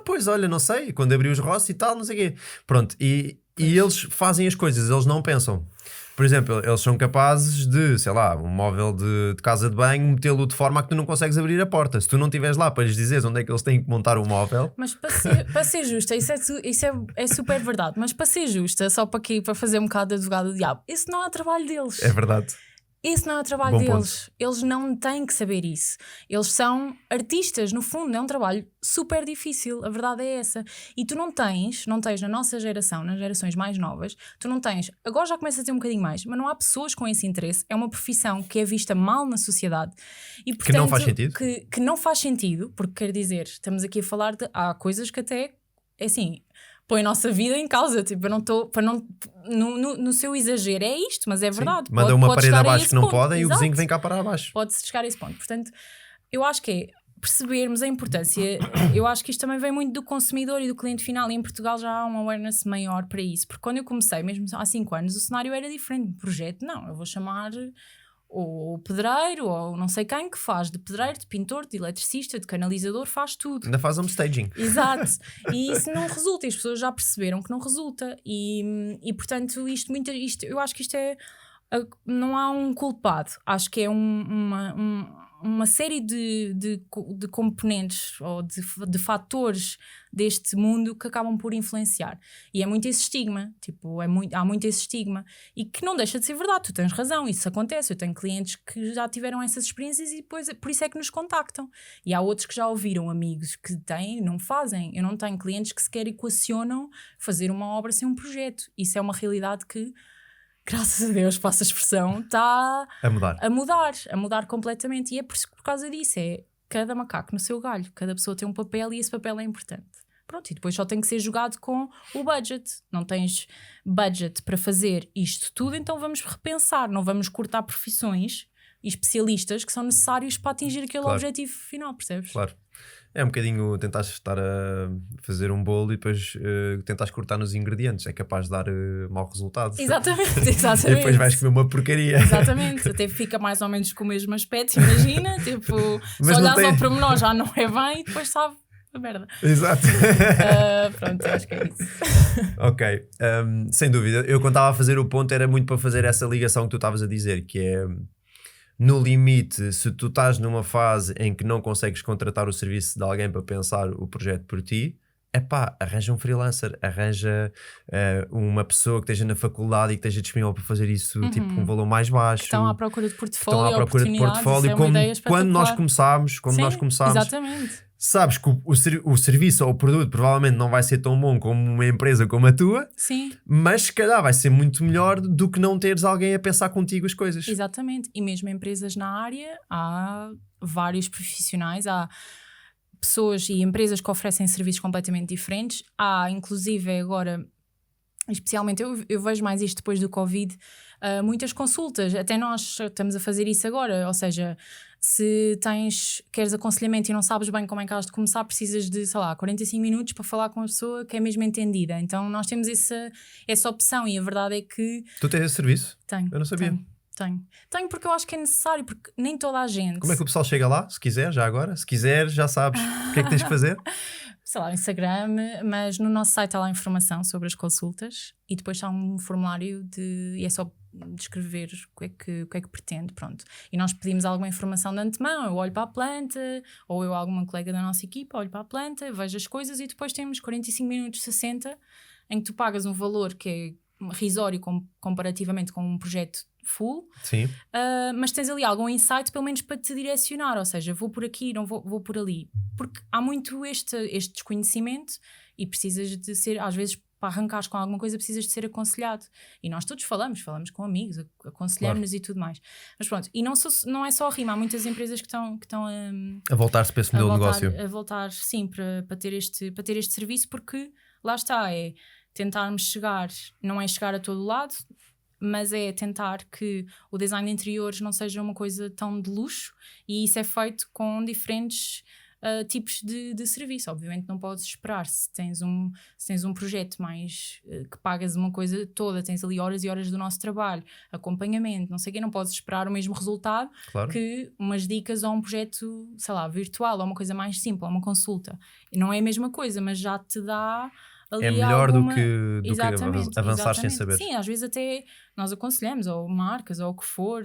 Pois, olha, não sei, quando abri os roços e tal, não sei o quê. Pronto, e eles fazem as coisas, eles não pensam. Por exemplo, eles são capazes de, sei lá, um móvel de casa de banho, metê-lo de forma a que tu não consegues abrir a porta. Se tu não estiveres lá para lhes dizeres onde é que eles têm que montar o móvel... Mas para ser justa, isso é super verdade, mas para ser justa, só para fazer um bocado de advogado do diabo, isso não é trabalho deles. É verdade. Isso não é o trabalho Bom deles. ponto. Eles não têm que saber isso. Eles são artistas, no fundo. É um trabalho super difícil. A verdade é essa. E tu não tens na nossa geração, nas gerações mais novas, tu não tens, agora já começa a ter um bocadinho mais, mas não há pessoas com esse interesse. É uma profissão que é vista mal na sociedade. E, portanto, que não faz sentido. Que não faz sentido, porque quer dizer, estamos aqui a falar há coisas que até, é assim, põe a nossa vida em causa, tipo, eu não estou, no seu exagero, é isto, mas é verdade. Sim, manda uma parede abaixo que não ponto. podem e o Exato. vizinho vem cá para abaixo. Pode-se chegar a esse ponto. Portanto, eu acho que é percebermos a importância. Eu acho que isto também vem muito do consumidor e do cliente final, e em Portugal já há um awareness maior para isso, porque quando eu comecei, mesmo há 5 anos, o cenário era diferente. O projeto, não, eu vou chamar o pedreiro ou não sei quem, que faz de pedreiro, de pintor, de eletricista, de canalizador, faz tudo. Ainda faz um staging. Exato. E isso não resulta, e as pessoas já perceberam que não resulta, e portanto isto, eu acho que isto é, não há um culpado, acho que é uma série de componentes ou de fatores deste mundo que acabam por influenciar, e é muito esse estigma, tipo, há muito esse estigma, e que não deixa de ser verdade. Tu tens razão, isso acontece. Eu tenho clientes que já tiveram essas experiências e depois por isso é que nos contactam, e há outros que já ouviram amigos que têm, não fazem. Eu não tenho clientes que sequer equacionam fazer uma obra sem um projeto. Isso é uma realidade que, graças a Deus, passa a expressão, está a mudar completamente. E é por causa disso, é cada macaco no seu galho, cada pessoa tem um papel e esse papel é importante. Pronto, e depois só tem que ser jogado com o budget. Não tens budget para fazer isto tudo, então vamos repensar, não vamos cortar profissões e especialistas que são necessários para atingir aquele objetivo final, percebes? Claro. É um bocadinho tentar estar a fazer um bolo e depois tentar cortar nos ingredientes. É capaz de dar mau resultado. Exatamente. E depois vais comer uma porcaria. Exatamente. Até fica mais ou menos com o mesmo aspecto, imagina. Tipo, se olhares ao pormenor já não é bem e depois sabe. merda. Exato. Pronto, acho que é isso. Ok, sem dúvida. Eu quando estava a fazer o ponto era muito para fazer essa ligação que tu estavas a dizer, que é, no limite, se tu estás numa fase em que não consegues contratar o serviço de alguém para pensar o projeto por ti, epá, arranja um freelancer, arranja uma pessoa que esteja na faculdade e que esteja disponível para fazer isso tipo com um valor mais baixo. Estão à procura de portfólio, estão à procura de portfólio, quando nós começámos, exatamente. sabes que o serviço ou o produto provavelmente não vai ser tão bom como uma empresa como a tua, Sim. mas se calhar vai ser muito melhor do que não teres alguém a pensar contigo as coisas. Exatamente, e mesmo empresas na área, há vários profissionais, há pessoas e empresas que oferecem serviços completamente diferentes, há inclusive agora, especialmente eu vejo mais isto depois do Covid, muitas consultas, até nós estamos a fazer isso agora, ou seja, se queres aconselhamento e não sabes bem como é que has de começar, precisas de, sei lá, 45 minutos para falar com uma pessoa que é mesmo entendida, então nós temos essa opção e a verdade é que... Tu tens esse serviço? Tenho. Eu não sabia. Tenho porque eu acho que é necessário, porque nem toda a gente... Como é que o pessoal chega lá? Se quiser, já agora. Se quiser, já sabes o que é que tens de fazer. Sei lá, Instagram, mas no nosso site há lá informação sobre as consultas e depois há um formulário e é só descrever o que é que pretende, pronto. E nós pedimos alguma informação de antemão, eu olho para a planta, ou eu alguma colega da nossa equipa, olho para a planta, vejo as coisas e depois temos 45 minutos, 60, em que tu pagas um valor que é risório comparativamente com um projeto full. Sim. Mas tens ali algum insight pelo menos para te direcionar, ou seja, vou por aqui, não vou por ali, porque há muito este desconhecimento e precisas de ser, às vezes para arrancares com alguma coisa precisas de ser aconselhado, e nós todos falamos com amigos, aconselhamos-nos, claro. E tudo mais, mas pronto, e não é só a Rima, há muitas empresas que estão a voltar-se para esse modelo de negócio, a voltar sim, para ter este serviço, porque lá está, é tentarmos chegar, não é chegar a todo lado, mas é tentar que o design de interiores não seja uma coisa tão de luxo, e isso é feito com diferentes tipos de serviço. Obviamente não podes esperar, se tens um projeto mais que pagas uma coisa toda, tens ali horas e horas do nosso trabalho, acompanhamento, não sei o quê, não podes esperar o mesmo resultado, claro, que umas dicas ou um projeto, sei lá, virtual, ou uma coisa mais simples, ou uma consulta. Não é a mesma coisa, mas já te dá... É melhor do que avançar sem saber. Sim, às vezes até nós aconselhamos, ou marcas, ou o que for,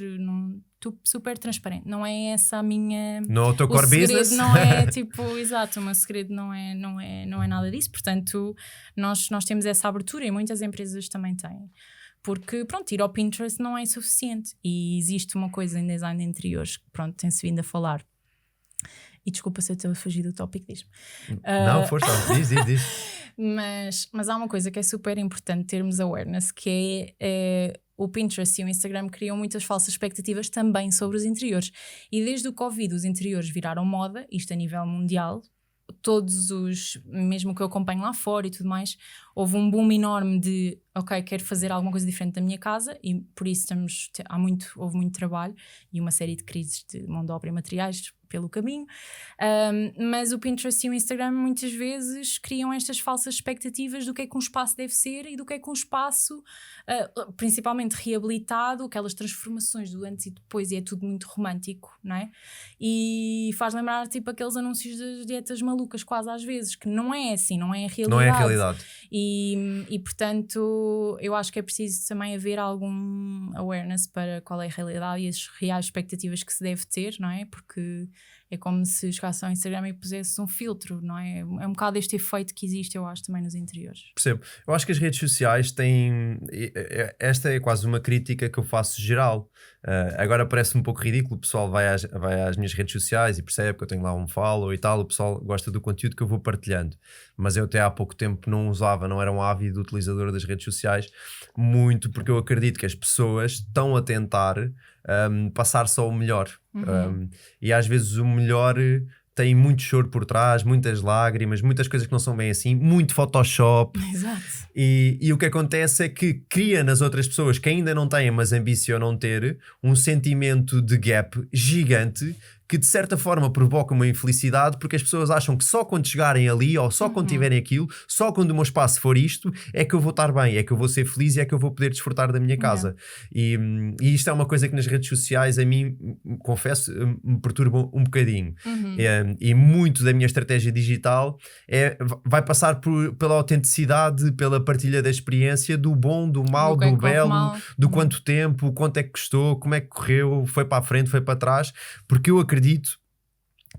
super transparente. Não é essa a minha... Não é o teu core business. Não é tipo, exato, o meu segredo não é nada disso. Portanto, nós temos essa abertura e muitas empresas também têm. Porque, pronto, ir ao Pinterest não é suficiente. E existe uma coisa em design de interiores que, pronto, tem-se vindo a falar. E desculpa se eu estou a fugir do tópico, diz-me. Não, força, diz. Mas há uma coisa que é super importante termos awareness, que é o Pinterest e o Instagram criam muitas falsas expectativas também sobre os interiores. E desde o Covid os interiores viraram moda, isto a nível mundial. Mesmo que eu acompanho lá fora e tudo mais, houve um boom enorme de ok, quero fazer alguma coisa diferente da minha casa, e por isso houve muito trabalho e uma série de crises de mão de obra e materiais pelo caminho, mas o Pinterest e o Instagram muitas vezes criam estas falsas expectativas do que é que um espaço deve ser e do que é que um espaço, principalmente reabilitado, aquelas transformações do antes e depois, e é tudo muito romântico, não é? E faz lembrar tipo aqueles anúncios das dietas malucas quase às vezes, que não é assim, não é a realidade. Não é a realidade. E portanto eu acho que é preciso também haver algum awareness para qual é a realidade e as reais expectativas que se deve ter, não é? Porque é como se chegasse ao Instagram e pusesse um filtro, não é? É um bocado este efeito que existe, eu acho, também nos interiores. Percebo. Eu acho que as redes sociais têm... Esta é quase uma crítica que eu faço geral. Agora parece um pouco ridículo, o pessoal vai às minhas redes sociais e percebe que eu tenho lá um follow e tal, o pessoal gosta do conteúdo que eu vou partilhando. Mas eu até há pouco tempo não era um ávido utilizador das redes sociais, muito porque eu acredito que as pessoas estão a tentar passar só o melhor. E às vezes o melhor tem muito choro por trás, muitas lágrimas, muitas coisas que não são bem assim, muito Photoshop. Exato. E o que acontece é que cria nas outras pessoas que ainda não têm, mas ambicionam ter, um sentimento de gap gigante que de certa forma provoca uma infelicidade, porque as pessoas acham que só quando chegarem ali, ou só quando tiverem aquilo, só quando o meu espaço for isto, é que eu vou estar bem, é que eu vou ser feliz e é que eu vou poder desfrutar da minha casa. E isto é uma coisa que nas redes sociais a mim, confesso, me perturba um bocadinho. E muito da minha estratégia digital vai passar pela autenticidade, pela partilha da experiência, do bom, do mau, do belo, do quanto tempo, quanto é que custou, como é que correu, foi para a frente, foi para trás, porque eu acredito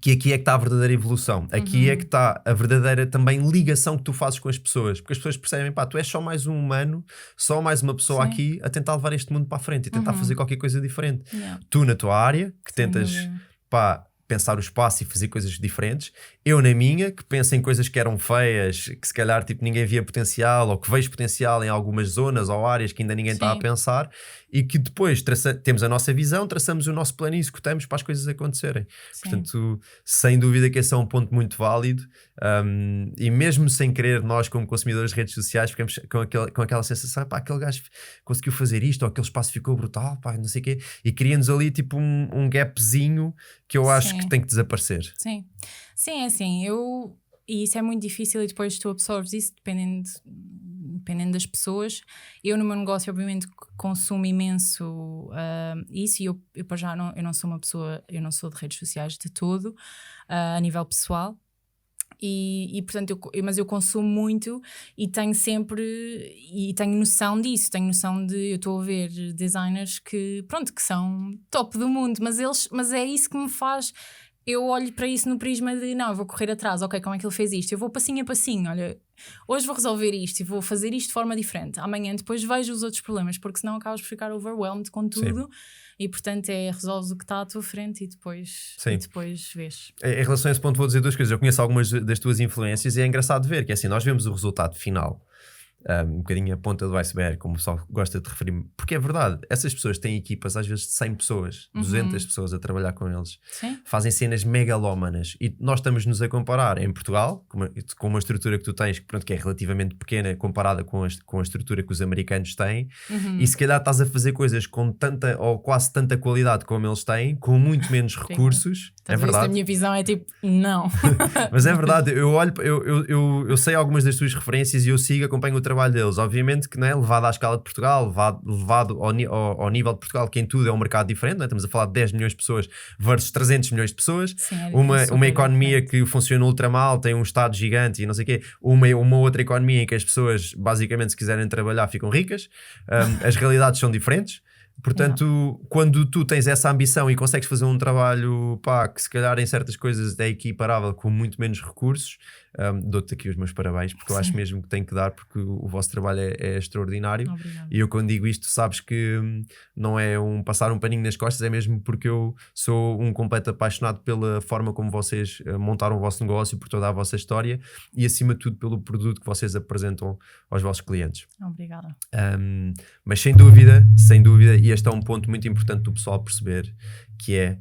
que aqui é que está a verdadeira evolução, aqui é que está a verdadeira também ligação que tu fazes com as pessoas, porque as pessoas percebem, pá, tu és só mais um humano, só mais uma pessoa aqui a tentar levar este mundo para a frente e tentar fazer qualquer coisa diferente. Tu na tua área, que tentas, pá, pensar o espaço e fazer coisas diferentes, eu na minha, que penso em coisas que eram feias, que se calhar tipo, ninguém via potencial, ou que vejo potencial em algumas zonas ou áreas que ainda ninguém está a pensar, e que depois temos a nossa visão, traçamos o nosso plano e executamos para as coisas acontecerem. Portanto, sem dúvida que esse é um ponto muito válido, e mesmo sem querer, nós como consumidores de redes sociais ficamos com aquela sensação, pá, aquele gajo conseguiu fazer isto, ou aquele espaço ficou brutal, pá, não sei o quê, e cria-nos ali tipo um gapzinho que eu acho que tem que desaparecer. Sim, é assim, e isso é muito difícil e depois tu absorves isso dependendo das pessoas. Eu no meu negócio obviamente consumo imenso isso, e eu para já eu não sou uma pessoa, eu não sou de redes sociais de todo, a nível pessoal. E portanto mas eu consumo muito e tenho noção disso, tenho noção de, eu estou a ver designers que são top do mundo, mas é isso que me faz, eu olho para isso no prisma de, não, eu vou correr atrás, ok, como é que ele fez isto? Eu vou passinho a passinho, olha, hoje vou resolver isto e vou fazer isto de forma diferente, amanhã depois vejo os outros problemas, porque senão acabas por ficar overwhelmed com tudo. E portanto resolves o que está à tua frente e depois vês. Em relação a esse ponto vou dizer duas coisas. Eu conheço algumas das tuas influências e é engraçado ver que assim, nós vemos o resultado final, um bocadinho a ponta do iceberg, como o pessoal gosta de referir, porque é verdade, essas pessoas têm equipas às vezes de 100 pessoas, 200 pessoas a trabalhar com eles. Fazem cenas megalómanas e nós estamos-nos a comparar em Portugal com uma estrutura que tu tens, que é relativamente pequena comparada com a estrutura que os americanos têm, e se calhar estás a fazer coisas com tanta ou quase tanta qualidade como eles têm, com muito menos recursos. É verdade. A minha visão é tipo, não. Mas é verdade, eu olho, eu sei algumas das tuas referências e eu acompanho o trabalho deles. Obviamente que não é levado à escala de Portugal, levado ao nível de Portugal, que em tudo é um mercado diferente, não é? Estamos a falar de 10 milhões de pessoas versus 300 milhões de pessoas. Sim, uma economia que funciona ultra mal, tem um Estado gigante e não sei o quê. Uma outra economia em que as pessoas, basicamente, se quiserem trabalhar, ficam ricas. As realidades são diferentes. Portanto, quando tu tens essa ambição e consegues fazer um trabalho, pá, que se calhar em certas coisas é equiparável com muito menos recursos, dou-te aqui os meus parabéns, porque eu acho mesmo que tenho que dar, porque o vosso trabalho é extraordinário. Obrigada. E eu quando digo isto, sabes que não é passar um paninho nas costas, é mesmo porque eu sou um completo apaixonado pela forma como vocês montaram o vosso negócio, por toda a vossa história e acima de tudo pelo produto que vocês apresentam aos vossos clientes. Obrigada. Mas sem dúvida, e este é um ponto muito importante do pessoal perceber, que é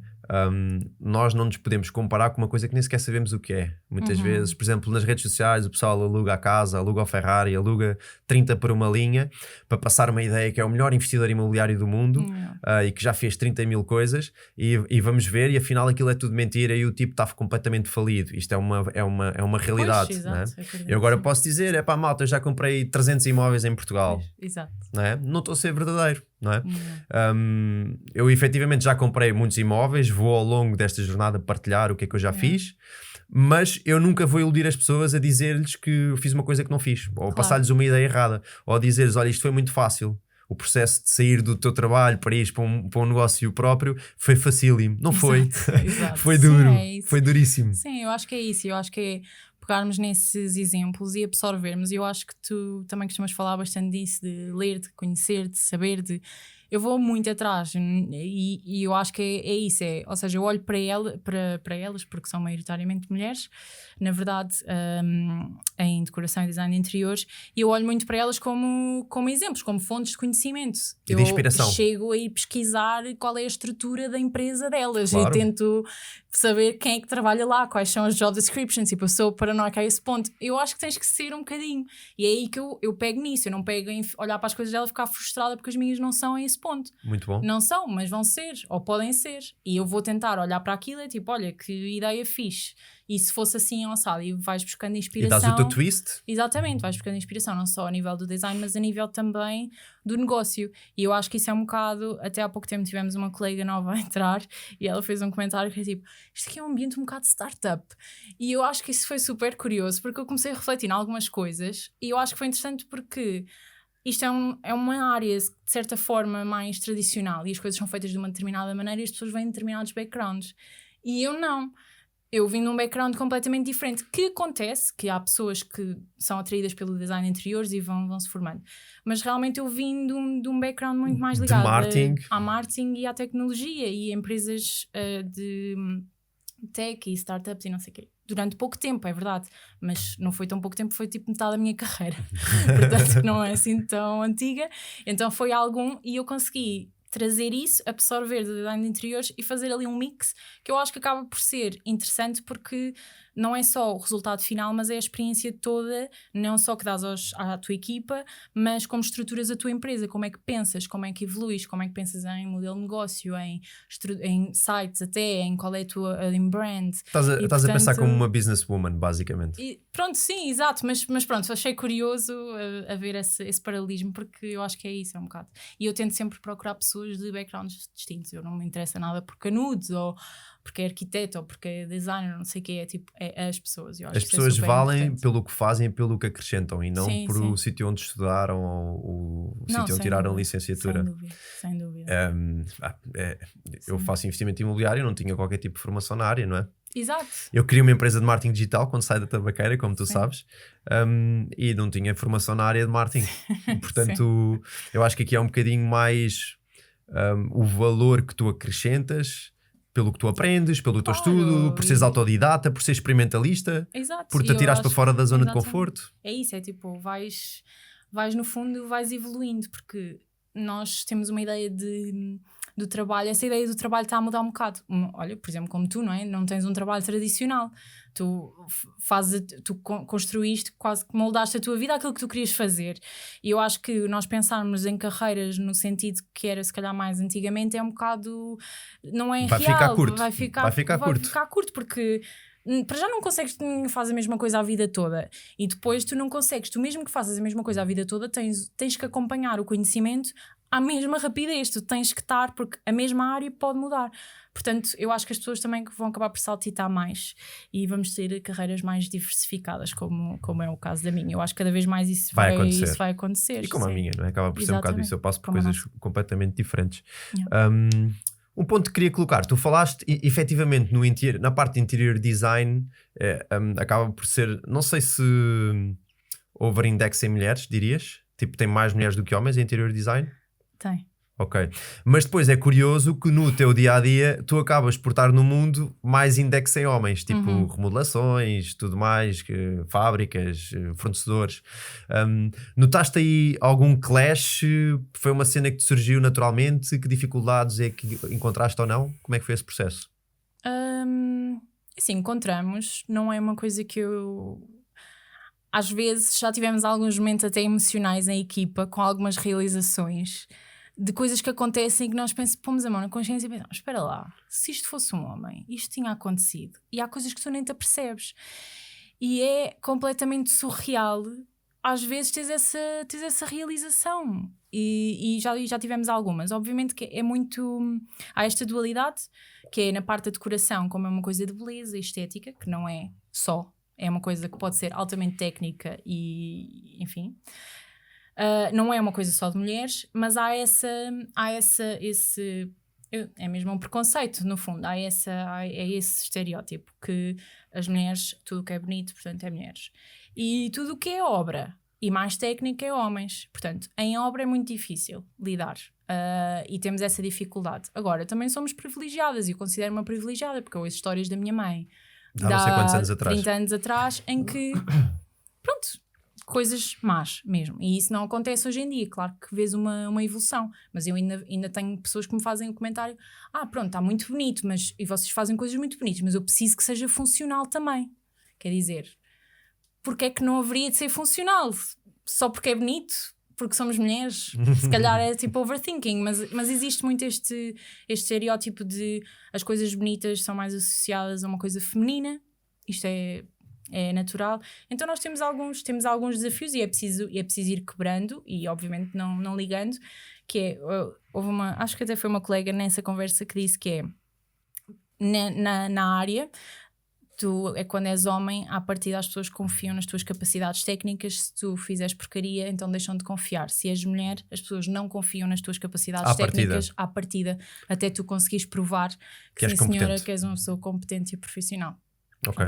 nós não nos podemos comparar com uma coisa que nem sequer sabemos o que é. Muitas vezes, por exemplo, nas redes sociais o pessoal aluga a casa, aluga o Ferrari, aluga 30 por uma linha para passar uma ideia que é o melhor investidor imobiliário do mundo e que já fez 30 mil coisas e vamos ver, e afinal aquilo é tudo mentira e o tipo está completamente falido. Isto é uma realidade. Pois, não é? Eu agora posso dizer, pá, malta, eu já comprei 300 imóveis em Portugal. Exato. Não estou a ser verdadeiro, não é? Eu efetivamente já comprei muitos imóveis, vou ao longo desta jornada partilhar o que é que eu já fiz, mas eu nunca vou iludir as pessoas a dizer-lhes que eu fiz uma coisa que não fiz, ou passar-lhes uma ideia errada, ou dizer-lhes, olha, isto foi muito fácil. O processo de sair do teu trabalho para ir para um negócio próprio foi facílimo. Não foi. Exato. Foi duro. Foi duríssimo. Sim, eu acho que é isso. Eu acho que é pegarmos nesses exemplos e absorvermos. Eu acho que tu também costumas falar bastante disso, de ler, de conhecer, de saber, eu vou muito atrás e eu acho que é isso, ou seja, eu olho para elas, porque são maioritariamente mulheres, na verdade, em decoração e design de interiores, e eu olho muito para elas como exemplos, como fontes de conhecimento. E de inspiração. Eu chego a ir pesquisar qual é a estrutura da empresa delas, claro. e tento saber quem é que trabalha lá, quais são as job descriptions, tipo, eu sou paranoica a esse ponto. Eu acho que tens que ser um bocadinho. E é aí que eu pego nisso, eu não pego em olhar para as coisas dela e ficar frustrada porque as minhas não são a esse ponto. Muito bom. Não são, mas vão ser, ou podem ser. E eu vou tentar olhar para aquilo e tipo, olha, que ideia fixe. E se fosse assim, lançado, e vais buscando inspiração. E dás o teu twist. Exatamente, vais buscando inspiração, não só a nível do design, mas a nível também do negócio. E eu acho que isso é um bocado. Até há pouco tempo tivemos uma colega nova a entrar e ela fez um comentário que é tipo: isto aqui é um ambiente um bocado de startup. E eu acho que isso foi super curioso, porque eu comecei a refletir em algumas coisas e eu acho que foi interessante porque isto é uma área de certa forma mais tradicional e as coisas são feitas de uma determinada maneira e as pessoas vêm de determinados backgrounds. E eu não. Eu vim de um background completamente diferente, que acontece, que há pessoas que são atraídas pelo design de interiores e vão se formando. Mas realmente eu vim de um background muito mais ligado a marketing e à tecnologia e empresas de tech e startups e não sei o quê. Durante pouco tempo, é verdade, mas não foi tão pouco tempo, foi tipo metade da minha carreira. Portanto, não é assim tão antiga. Então foi algum e eu consegui trazer isso, absorver do design de interiores e fazer ali um mix que eu acho que acaba por ser interessante porque não é só o resultado final, mas é a experiência toda, não só que dás à tua equipa, mas como estruturas a tua empresa, como é que pensas, como é que evoluís, como é que pensas em modelo de negócio, em sites até, em qual é a tua em brand. Estás a pensar como uma businesswoman, basicamente. E, pronto, sim, exato, mas pronto, achei curioso a ver esse paralelismo, porque eu acho que é isso, é um bocado. E eu tento sempre procurar pessoas de backgrounds distintos, eu não me interessa nada por canudos, ou porque é arquiteto, ou porque é designer, não sei o que, é tipo, é as pessoas. Eu acho as que pessoas valem importante. pelo que fazem e pelo que acrescentam, e não por o sítio onde estudaram ou o sítio onde tiraram a licenciatura. Sem dúvida. Eu faço investimento imobiliário, não tinha qualquer tipo de formação na área, não é? Exato. Eu queria uma empresa de marketing digital quando saí da tabaqueira, como tu sabes, e não tinha formação na área de marketing. Portanto, eu acho que aqui é um bocadinho mais o valor que tu acrescentas pelo que tu aprendes, pelo teu estudo, por seres autodidata, por seres experimentalista, por te atirares para fora da zona de conforto. É isso, é tipo, vais no fundo, vais evoluindo, porque nós temos uma ideia do trabalho, essa ideia do trabalho está a mudar um bocado. Olha, por exemplo, como tu, não é? Não tens um trabalho tradicional. Tu construíste, quase que moldaste a tua vida àquilo que tu querias fazer. E eu acho que nós pensarmos em carreiras no sentido que era se calhar mais antigamente é um bocado... Não é vai real. Ficar curto. Vai ficar curto, porque... Para já não consegues, tu fazes a mesma coisa a vida toda e depois tu não consegues, tu mesmo que fazes a mesma coisa a vida toda tens que acompanhar o conhecimento à mesma rapidez, tu tens que estar, porque a mesma área pode mudar. Portanto, eu acho que as pessoas também vão acabar por saltitar mais e vamos ter carreiras mais diversificadas, como é o caso da minha. Eu acho que cada vez mais isso vai acontecer. E como a minha, não é? Acaba por ser um bocado isso, eu passo por coisas completamente diferentes. Um ponto que queria colocar, tu falaste efetivamente na parte de interior design, acaba por ser, não sei se over-index em mulheres, dirias? Tipo, tem mais mulheres do que homens em interior design? Tem. Ok, mas depois é curioso que no teu dia-a-dia tu acabas por estar no mundo mais index em homens, tipo remodelações, tudo mais, fábricas, fornecedores. Notaste aí algum clash? Foi uma cena que te surgiu naturalmente? Que dificuldades é que encontraste ou não? Como é que foi esse processo? Sim, encontramos. Não é uma coisa que eu... Às vezes já tivemos alguns momentos até emocionais em equipa, com algumas realizações de coisas que acontecem que nós pomos a mão na consciência e pensamos, espera lá, se isto fosse um homem, isto tinha acontecido. E há coisas que tu nem te apercebes. E é completamente surreal, às vezes, teres essa realização. E já tivemos algumas. Obviamente que é muito... Há esta dualidade, que é na parte da decoração, como é uma coisa de beleza e estética, que não é só. É uma coisa que pode ser altamente técnica e, enfim... não é uma coisa só de mulheres, mas há esse é mesmo um preconceito, no fundo. É esse estereótipo que as mulheres, tudo o que é bonito, portanto, é mulheres. E tudo o que é obra e mais técnica é homens. Portanto, em obra é muito difícil lidar. E temos essa dificuldade. Agora, também somos privilegiadas, e eu considero-me privilegiada, porque eu ouço histórias da minha mãe. Há não sei quantos anos atrás. 30 anos atrás, em que, pronto, coisas más mesmo. E isso não acontece hoje em dia. Claro que vês uma evolução, mas eu ainda tenho pessoas que me fazem o comentário: pronto, está muito bonito, e vocês fazem coisas muito bonitas, mas eu preciso que seja funcional também. Quer dizer, porque é que não haveria de ser funcional? Só porque é bonito? Porque somos mulheres? Se calhar é tipo overthinking, mas existe muito este estereótipo de as coisas bonitas são mais associadas a uma coisa feminina. Isto é natural. Então nós temos alguns desafios e é preciso ir quebrando e obviamente não ligando, que é, acho que até foi uma colega nessa conversa que disse que é na área, quando és homem, à partida as pessoas confiam nas tuas capacidades técnicas. Se tu fizeres porcaria, então deixam de confiar. Se és mulher, as pessoas não confiam nas tuas capacidades técnicas à partida, até tu conseguires provar que sim senhora, que és uma pessoa competente e profissional. Ok.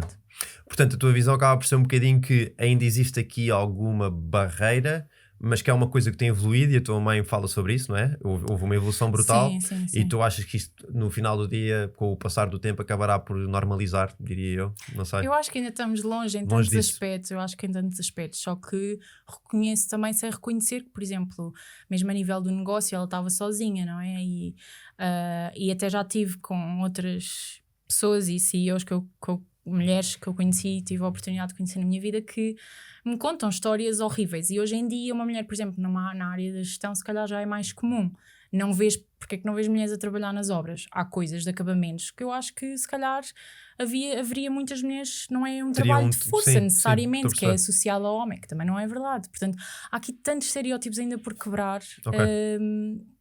Portanto, a tua visão acaba por ser um bocadinho que ainda existe aqui alguma barreira, mas que é uma coisa que tem evoluído e a tua mãe fala sobre isso, não é? Houve uma evolução brutal. Sim. E tu achas que isto, no final do dia, com o passar do tempo, acabará por normalizar, diria eu? Não sei. Eu acho que ainda estamos longe em tantos aspectos. Eu acho que em tantos aspectos. Só que reconheço também, sem reconhecer que, por exemplo, mesmo a nível do negócio, ela estava sozinha, não é? E até já tive com outras pessoas e CEOs mulheres que eu conheci, tive a oportunidade de conhecer na minha vida, que me contam histórias horríveis. E hoje em dia uma mulher, por exemplo, na área da gestão, se calhar já é mais comum. Porque é que não vês mulheres a trabalhar nas obras? Há coisas de acabamentos que eu acho que se calhar haveria muitas mulheres, não é um trabalho de força necessariamente, que é associado ao homem, que também não é verdade. Portanto, há aqui tantos estereótipos ainda por quebrar.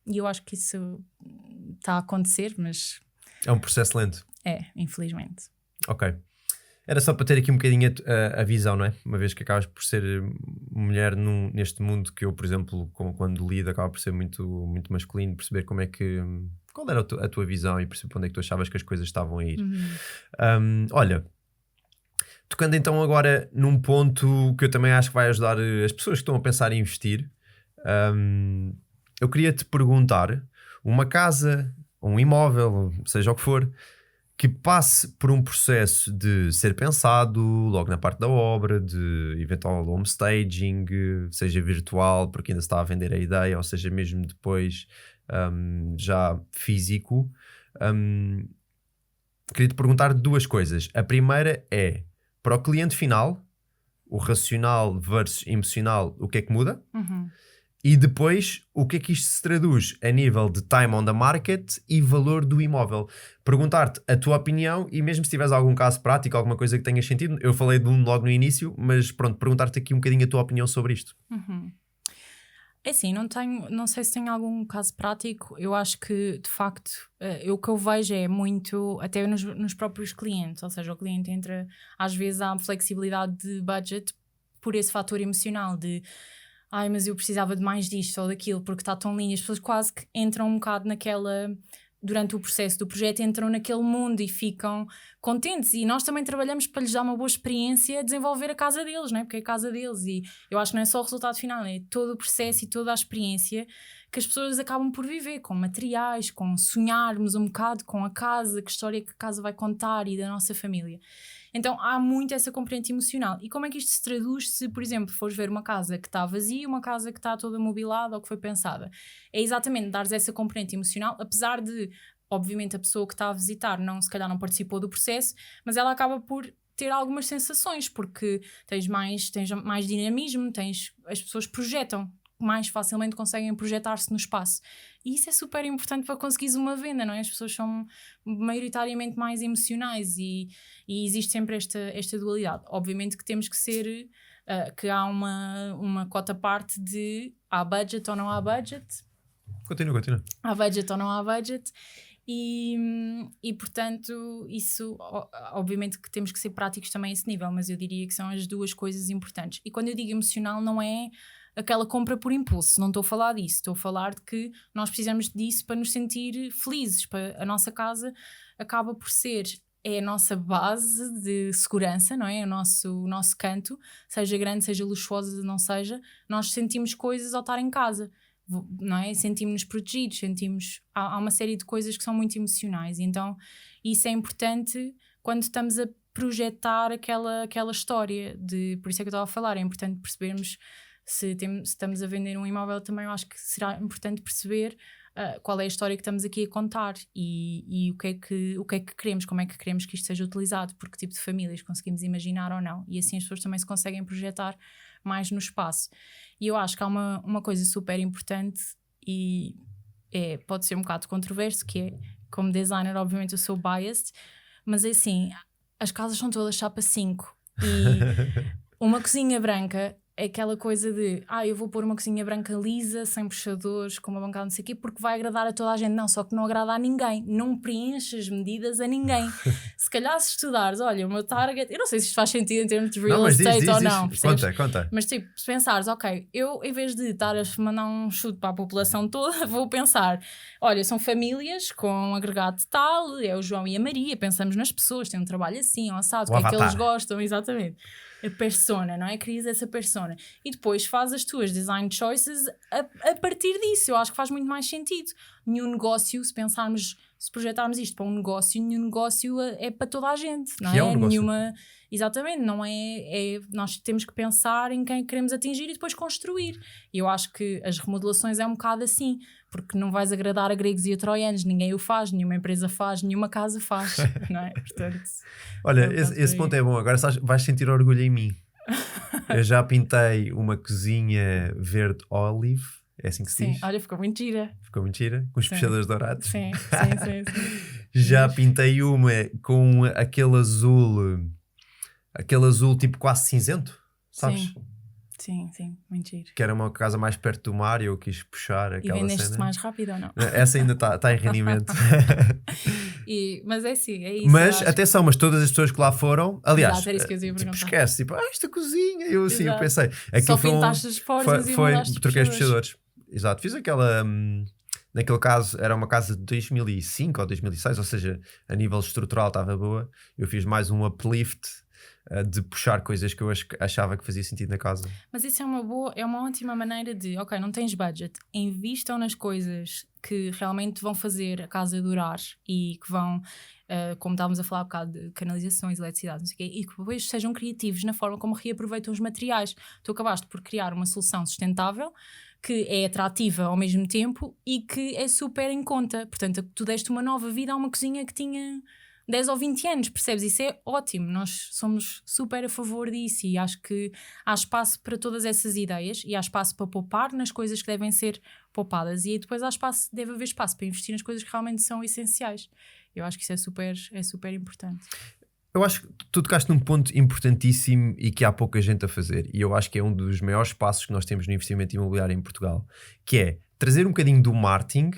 E eu acho que isso está a acontecer, mas... É um processo lento. É, infelizmente. Ok. Era só para ter aqui um bocadinho a visão, não é? Uma vez que acabas por ser mulher neste mundo que eu, por exemplo, quando lido, acaba por ser muito, muito masculino, perceber como é que... Qual era a tua visão e perceber onde é que tu achavas que as coisas estavam a ir. Olha, tocando então agora num ponto que eu também acho que vai ajudar as pessoas que estão a pensar em investir, eu queria te perguntar, uma casa, um imóvel, seja o que for, que passe por um processo de ser pensado logo na parte da obra, de eventual home staging, seja virtual, porque ainda se está a vender a ideia, ou seja mesmo depois já físico. Queria te perguntar duas coisas. A primeira é, para o cliente final, o racional versus emocional, o que é que muda? E depois, o que é que isto se traduz a nível de time on the market e valor do imóvel? Perguntar-te a tua opinião e mesmo se tiveres algum caso prático, alguma coisa que tenhas sentido, eu falei de um logo no início, mas pronto, perguntar-te aqui um bocadinho a tua opinião sobre isto. É assim, não sei se tenho algum caso prático. Eu acho que, de facto, o que eu vejo é muito, até nos próprios clientes, ou seja, o cliente entra, às vezes há flexibilidade de budget por esse fator emocional de mas eu precisava de mais disto ou daquilo porque está tão lindo. As pessoas quase que entram um bocado durante o processo do projeto, entram naquele mundo e ficam contentes, e nós também trabalhamos para lhes dar uma boa experiência, desenvolver a casa deles, não é? Porque é a casa deles, e eu acho que não é só o resultado final, é todo o processo e toda a experiência que as pessoas acabam por viver, com materiais, com sonharmos um bocado com a casa, que história que a casa vai contar e da nossa família. Então há muito essa componente emocional. E como é que isto se traduz se, por exemplo, fores ver uma casa que está vazia, uma casa que está toda mobilada ou que foi pensada? É exatamente dares essa componente emocional, apesar de, obviamente, a pessoa que está a visitar se calhar não participou do processo, mas ela acaba por ter algumas sensações, porque tens mais dinamismo, as pessoas projetam, mais facilmente conseguem projetar-se no espaço. E isso é super importante para conseguires uma venda, não é? As pessoas são maioritariamente mais emocionais e existe sempre esta dualidade. Obviamente que temos que ser, que há uma cota parte de há budget ou não há budget. Continua. Há budget ou não há budget. E portanto, isso, obviamente que temos que ser práticos também a esse nível, mas eu diria que são as duas coisas importantes. E quando eu digo emocional, não é aquela compra por impulso, não estou a falar disso, estou a falar de que nós precisamos disso para nos sentir felizes. A nossa casa acaba por ser, é a nossa base de segurança, não é? O nosso canto, seja grande, seja luxuosa, não seja, nós sentimos coisas ao estar em casa, não é? Sentimos-nos protegidos, há uma série de coisas que são muito emocionais, e então isso é importante quando estamos a projetar aquela história. Por isso é que eu estava a falar, é importante percebermos se estamos a vender um imóvel também. Eu acho que será importante perceber qual é a história que estamos aqui a contar e o que é que queremos, como é que queremos que isto seja utilizado, por que tipo de famílias conseguimos imaginar ou não, e assim as pessoas também se conseguem projetar mais no espaço. E eu acho que há uma coisa super importante e pode ser um bocado controverso, que é, como designer, obviamente eu sou biased, mas é assim, as casas são todas chapa 5 e uma cozinha branca é aquela coisa de eu vou pôr uma cozinha branca lisa, sem puxadores, com uma bancada não sei o quê, porque vai agradar a toda a gente. Não, só que não agrada a ninguém, não preenche as medidas a ninguém. Se calhar se estudares, olha, o meu target, eu não sei se isto faz sentido em termos de real estate ou não, percebes? Conta. Mas tipo, se pensares, ok, eu em vez de estar a mandar um chute para a população toda, vou pensar, olha, são famílias com um agregado tal, é o João e a Maria, pensamos nas pessoas, têm um trabalho assim, assado, o que é que eles gostam, exatamente. A persona, não é? Crias essa persona e depois faz as tuas design choices a partir disso. Eu acho que faz muito mais sentido. Nenhum negócio, se projetarmos isto para um negócio, nenhum negócio é para toda a gente, não é? Nenhuma, exatamente, não é. Nós temos que pensar em quem queremos atingir e depois construir. E eu acho que as remodelações é um bocado assim, porque não vais agradar a gregos e a troianos, ninguém o faz, nenhuma empresa faz, nenhuma casa faz, não é? Portanto, olha, esse ponto é bom. Agora vais sentir orgulho em mim. Eu já pintei uma cozinha verde olive, é assim que se diz? Sim, olha, ficou muito gira. Ficou muito gira, com os puxadores dourados. Sim. Já pintei uma com aquele azul tipo quase cinzento, sabes? Sim, muito giro. Que era uma casa mais perto do mar e eu quis puxar aquela cena. E vendeste mais rápido ou não? Essa ainda está em rendimento. Mas é assim, é isso. Mas atenção, mas todas as pessoas que lá foram, aliás, exato, era isso que eu ia tipo, esquece, esta cozinha, eu pensei. Só pintaste as portas e mudaste troquei os puxadores. Exato, fiz aquela... naquele caso era uma casa de 2005 ou 2006, ou seja, a nível estrutural estava boa. Eu fiz mais um uplift de puxar coisas que eu achava que fazia sentido na casa. Mas isso é uma ótima maneira de, ok, não tens budget, invistam nas coisas que realmente vão fazer a casa durar e que vão, como estávamos a falar há bocado, de canalizações, eletricidade, não sei o quê, e que depois sejam criativos na forma como reaproveitam os materiais. Tu acabaste por criar uma solução sustentável que é atrativa ao mesmo tempo e que é super em conta. Portanto, tu deste uma nova vida a uma cozinha que tinha 10 ou 20 anos, percebes? Isso é ótimo, nós somos super a favor disso e acho que há espaço para todas essas ideias e há espaço para poupar nas coisas que devem ser poupadas e depois deve haver espaço para investir nas coisas que realmente são essenciais. Eu acho que isso é super importante. Eu acho que tu tocaste num ponto importantíssimo e que há pouca gente a fazer, e eu acho que é um dos maiores passos que nós temos no investimento imobiliário em Portugal, que é trazer um bocadinho do marketing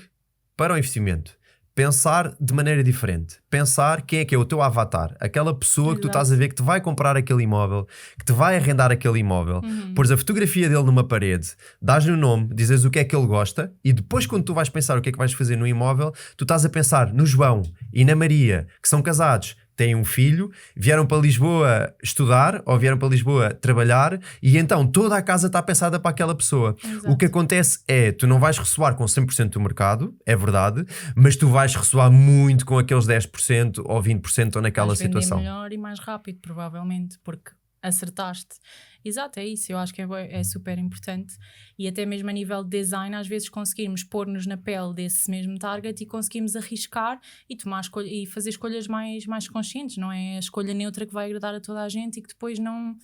para o investimento. Pensar de maneira diferente. Pensar quem é que é o teu avatar. Aquela pessoa que tu estás a ver que te vai comprar aquele imóvel, que te vai arrendar aquele imóvel. Pôres a fotografia dele numa parede, dás-lhe o nome, dizes o que é que ele gosta e depois quando tu vais pensar o que é que vais fazer no imóvel, tu estás a pensar no João e na Maria, que são casados, têm um filho, vieram para Lisboa estudar ou vieram para Lisboa trabalhar e então toda a casa está pensada para aquela pessoa. Exato. O que acontece é, tu não vais ressoar com 100% do mercado, é verdade, mas tu vais ressoar muito com aqueles 10% ou 20% ou naquela situação. Vais vender melhor e mais rápido, provavelmente, porque acertaste. Exato, é isso, eu acho que é super importante e até mesmo a nível de design às vezes conseguirmos pôr-nos na pele desse mesmo target e conseguimos arriscar e e fazer escolhas mais conscientes, não é a escolha neutra que vai agradar a toda a gente e que depois não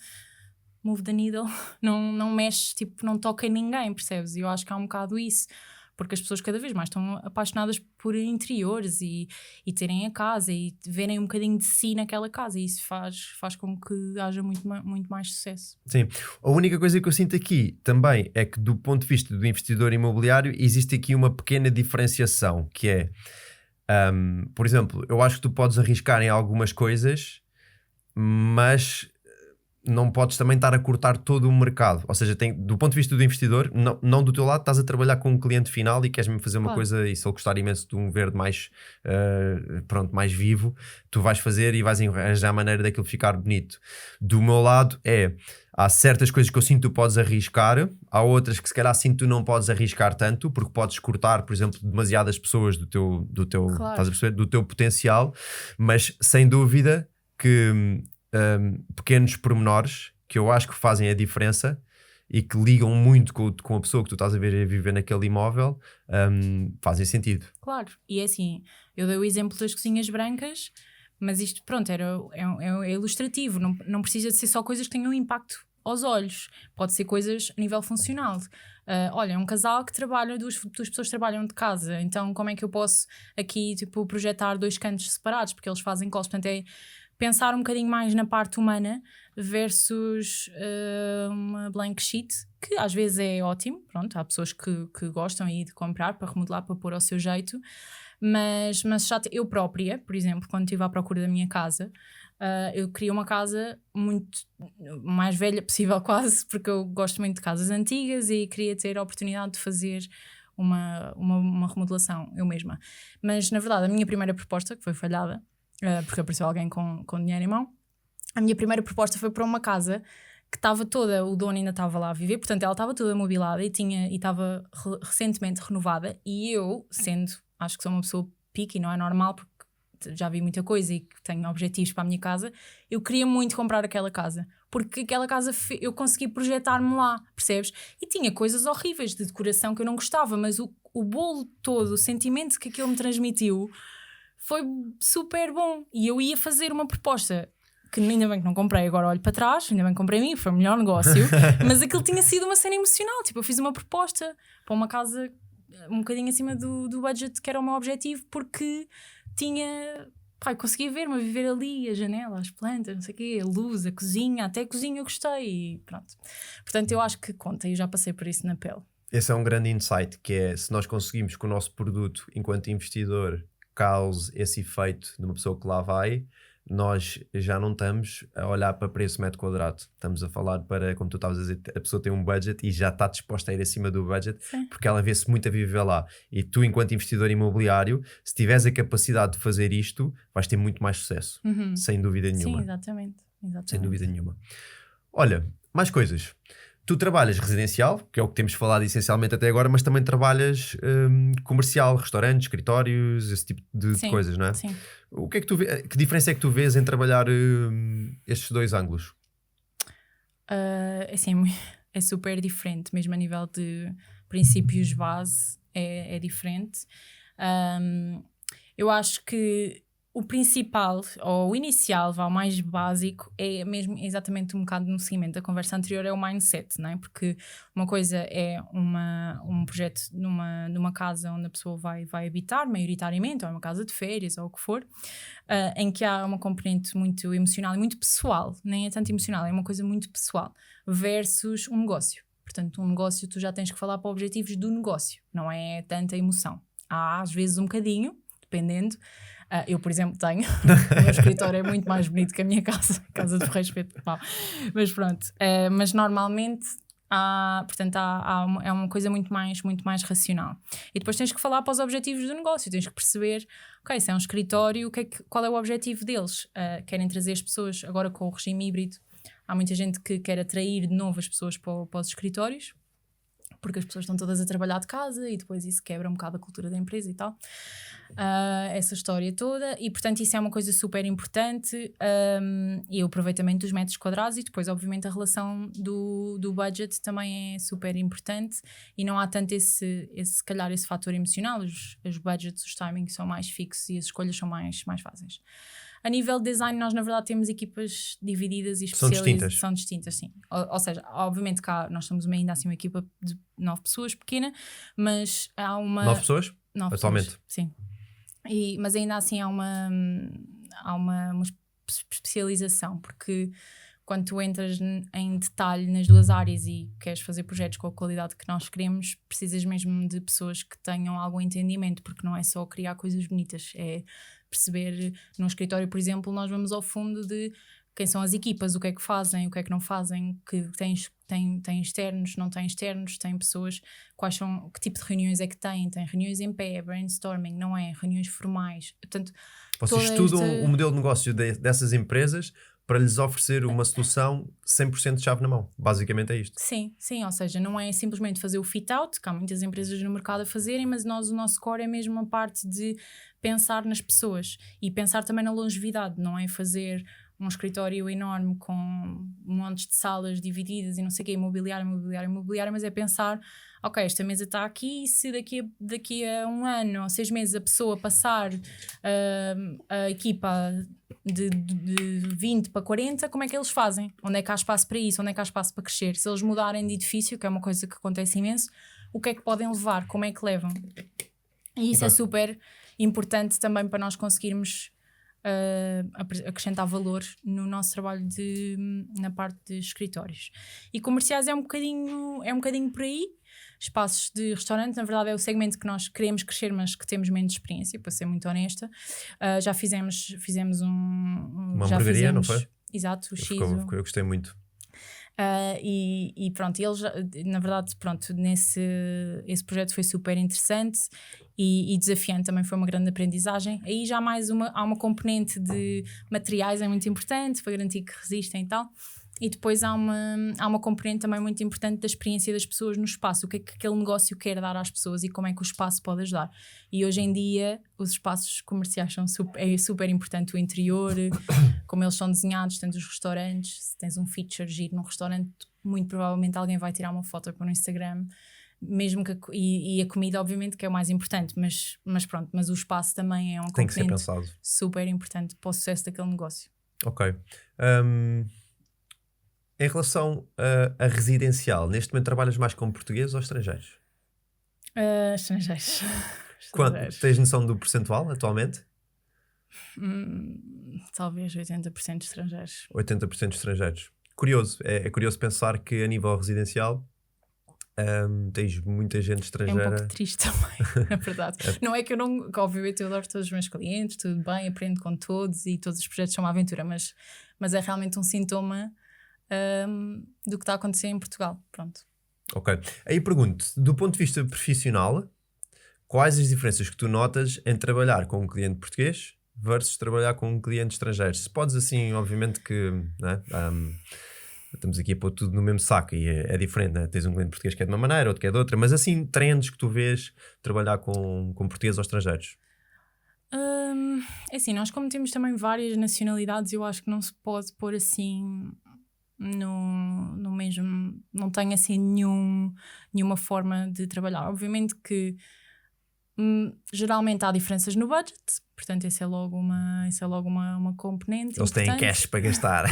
move the needle, não mexe, tipo, não toca em ninguém, percebes? E eu acho que há um bocado isso, porque as pessoas cada vez mais estão apaixonadas por interiores e terem a casa e verem um bocadinho de si naquela casa e isso faz com que haja muito mais sucesso. Sim, a única coisa que eu sinto aqui também é que do ponto de vista do investidor imobiliário existe aqui uma pequena diferenciação, que é, por exemplo, eu acho que tu podes arriscar em algumas coisas, mas não podes também estar a cortar todo o mercado, ou seja, do ponto de vista do investidor, não do teu lado, estás a trabalhar com um cliente final e queres mesmo fazer uma coisa, e se ele gostar imenso de um verde mais mais vivo, tu vais fazer e vais arranjar a maneira daquilo ficar bonito. Do meu lado há certas coisas que eu sinto que tu podes arriscar, há outras que se calhar sinto que tu não podes arriscar tanto, porque podes cortar, por exemplo, demasiadas pessoas do teu Claro. estás a perceber, do teu potencial, mas sem dúvida que pequenos pormenores que eu acho que fazem a diferença e que ligam muito com a pessoa que tu estás a ver a viver naquele imóvel, fazem sentido. Claro, e é assim, eu dei o exemplo das cozinhas brancas, mas isto, pronto, é ilustrativo, não precisa de ser só coisas que tenham impacto aos olhos, pode ser coisas a nível funcional. Olha, é um casal que trabalha, duas pessoas trabalham de casa, então como é que eu posso aqui, tipo, projetar 2 cantos separados, porque eles fazem calls, portanto é pensar um bocadinho mais na parte humana versus uma blank sheet, que às vezes é ótimo, pronto, há pessoas que gostam aí de comprar para remodelar, para pôr ao seu jeito, mas já eu própria, por exemplo, quando estive à procura da minha casa, eu queria uma casa muito mais velha possível quase, porque eu gosto muito de casas antigas e queria ter a oportunidade de fazer uma remodelação eu mesma. Mas na verdade a minha primeira proposta, que foi falhada, porque apareceu alguém com dinheiro em mão, a minha primeira proposta foi para uma casa que estava toda, o dono ainda estava lá a viver, portanto ela estava toda mobilada e estava recentemente renovada, e eu, acho que sou uma pessoa picky, não é normal porque já vi muita coisa e tenho objetivos para a minha casa, eu queria muito comprar aquela casa, porque aquela casa eu consegui projetar-me lá, percebes? E tinha coisas horríveis de decoração que eu não gostava, mas o bolo todo, o sentimento que aquilo me transmitiu foi super bom, e eu ia fazer uma proposta que ainda bem que não comprei, agora olho para trás, ainda bem que comprei a mim, foi o melhor negócio, mas aquilo tinha sido uma cena emocional, tipo, eu fiz uma proposta para uma casa um bocadinho acima do budget que era o meu objetivo, porque tinha, pá, eu conseguia ver-me a viver ali, a janela, as plantas, não sei o quê, a luz, a cozinha, até a cozinha eu gostei e pronto. Portanto, eu acho que conta, eu já passei por isso na pele. Esse é um grande insight, que é, se nós conseguimos que o nosso produto, enquanto investidor, cause esse efeito de uma pessoa que lá vai, nós já não estamos a olhar para preço metro quadrado, estamos a falar para, como tu estavas a dizer, a pessoa tem um budget e já está disposta a ir acima do budget. Sim. Porque ela vê-se muito a viver lá, e tu, enquanto investidor imobiliário, se tiveres a capacidade de fazer isto, vais ter muito mais sucesso, sem dúvida nenhuma. Sim, exatamente. Sem dúvida nenhuma. Olha, mais coisas. Tu trabalhas residencial, que é o que temos falado essencialmente até agora, mas também trabalhas comercial, restaurantes, escritórios, esse tipo de coisas, não é? Sim. O que é que tu vês, que diferença é que tu vês em trabalhar estes 2 ângulos? Assim, é super diferente, mesmo a nível de princípios base é diferente. Eu acho que o principal, ou o inicial, o mais básico, é mesmo exatamente um bocado no seguimento da conversa anterior, é o mindset, não é? Porque uma coisa é um projeto numa casa onde a pessoa vai habitar, maioritariamente, ou é uma casa de férias, ou o que for, em que há uma componente muito emocional e muito pessoal, nem é tanto emocional, é uma coisa muito pessoal, versus um negócio. Portanto, um negócio tu já tens que falar para objetivos do negócio, não é tanta emoção. Há às vezes um bocadinho, dependendo. Eu, por exemplo, tenho. O meu escritório é muito mais bonito que a minha casa de respeito. Mas pronto. Mas normalmente é uma coisa muito mais racional. E depois tens que falar para os objetivos do negócio. Tens que perceber, ok, se é um escritório, qual é o objetivo deles? Querem trazer as pessoas, agora com o regime híbrido, há muita gente que quer atrair de novo as pessoas para os escritórios, porque as pessoas estão todas a trabalhar de casa e depois isso quebra um bocado a cultura da empresa e tal. Essa história toda, e portanto isso é uma coisa super importante, e o aproveitamento dos metros quadrados, e depois obviamente a relação do budget também é super importante, e não há tanto se calhar esse fator emocional. Os budgets, os timings são mais fixos e as escolhas são mais fáceis. A nível de design, nós na verdade temos equipas divididas e especializadas. São distintas, sim. Ou seja, obviamente cá nós somos ainda assim uma equipa de 9 pessoas, pequena, mas há uma... 9 pessoas? 9 atualmente? Pessoas, sim. Mas ainda assim há uma especialização, porque quando tu entras em detalhe nas 2 áreas e queres fazer projetos com a qualidade que nós queremos, precisas mesmo de pessoas que tenham algum entendimento, porque não é só criar coisas bonitas, é perceber. No escritório, por exemplo, nós vamos ao fundo de quem são as equipas, o que é que fazem, o que é que não fazem, que tem externos, não tem externos, tem pessoas, que tipo de reuniões é que tem reuniões em pé, brainstorming, não é? Reuniões formais. Portanto, vocês estudam o modelo de negócio dessas empresas para lhes oferecer uma solução 100% de chave na mão. Basicamente é isto. Sim, ou seja, não é simplesmente fazer o fit-out, que há muitas empresas no mercado a fazerem, mas o nosso core é mesmo a parte de pensar nas pessoas e pensar também na longevidade, não é fazer um escritório enorme com montes de salas divididas e não sei o quê, imobiliário, mas é pensar, ok, esta mesa está aqui, e se daqui a 1 ano ou 6 meses a pessoa passar a equipa de 20 para 40, como é que eles fazem? Onde é que há espaço para isso? Onde é que há espaço para crescer? Se eles mudarem de edifício, que é uma coisa que acontece imenso, o que é que podem levar? Como é que levam? E isso é super importante também para nós conseguirmos acrescentar valor no nosso trabalho na parte de escritórios. E comerciais é um bocadinho por aí. Espaços de restaurante, na verdade, é o segmento que nós queremos crescer, mas que temos menos experiência, para ser muito honesta. Já fizemos uma hamburgueria, não foi? Exato, o X. Eu gostei muito. E pronto, eles, na verdade, pronto, esse projeto foi super interessante e desafiante, também foi uma grande aprendizagem. Aí já há uma componente de materiais, é muito importante para garantir que resistem e tal. E depois há uma componente também muito importante da experiência das pessoas no espaço, o que é que aquele negócio quer dar às pessoas e como é que o espaço pode ajudar. E hoje em dia os espaços comerciais é super importante o interior, como eles são desenhados, tanto os restaurantes, se tens um feature giro num restaurante, muito provavelmente alguém vai tirar uma foto para o Instagram, mesmo que e a comida obviamente que é o mais importante, mas pronto, mas o espaço também é um Tem que ser componente pensado. super importante para o sucesso daquele negócio. Ok. Em relação a residencial, neste momento trabalhas mais com portugueses ou estrangeiros? Estrangeiros. Tens noção do percentual atualmente? Talvez 80% estrangeiros. 80% estrangeiros. Curioso, é curioso pensar que a nível residencial tens muita gente estrangeira. É um pouco triste também, na verdade. Não é que eu não, que obviamente eu adoro todos os meus clientes, tudo bem, aprendo com todos e todos os projetos são uma aventura, mas é realmente um sintoma do que está a acontecer em Portugal. Pronto. Ok. Aí pergunto, do ponto de vista profissional, quais as diferenças que tu notas em trabalhar com um cliente português versus trabalhar com um cliente estrangeiro? Se podes assim, obviamente que né, estamos aqui a pôr tudo no mesmo saco e é diferente, né? Tens um cliente português que é de uma maneira, outro que é de outra, mas assim, trends que tu vês trabalhar com portugueses ou estrangeiros? É assim, nós como temos também várias nacionalidades, eu acho que não se pode pôr assim no mesmo, não tem assim nenhuma forma de trabalhar. Obviamente que geralmente há diferenças no budget, portanto essa é logo uma componente. Eles têm cash para gastar.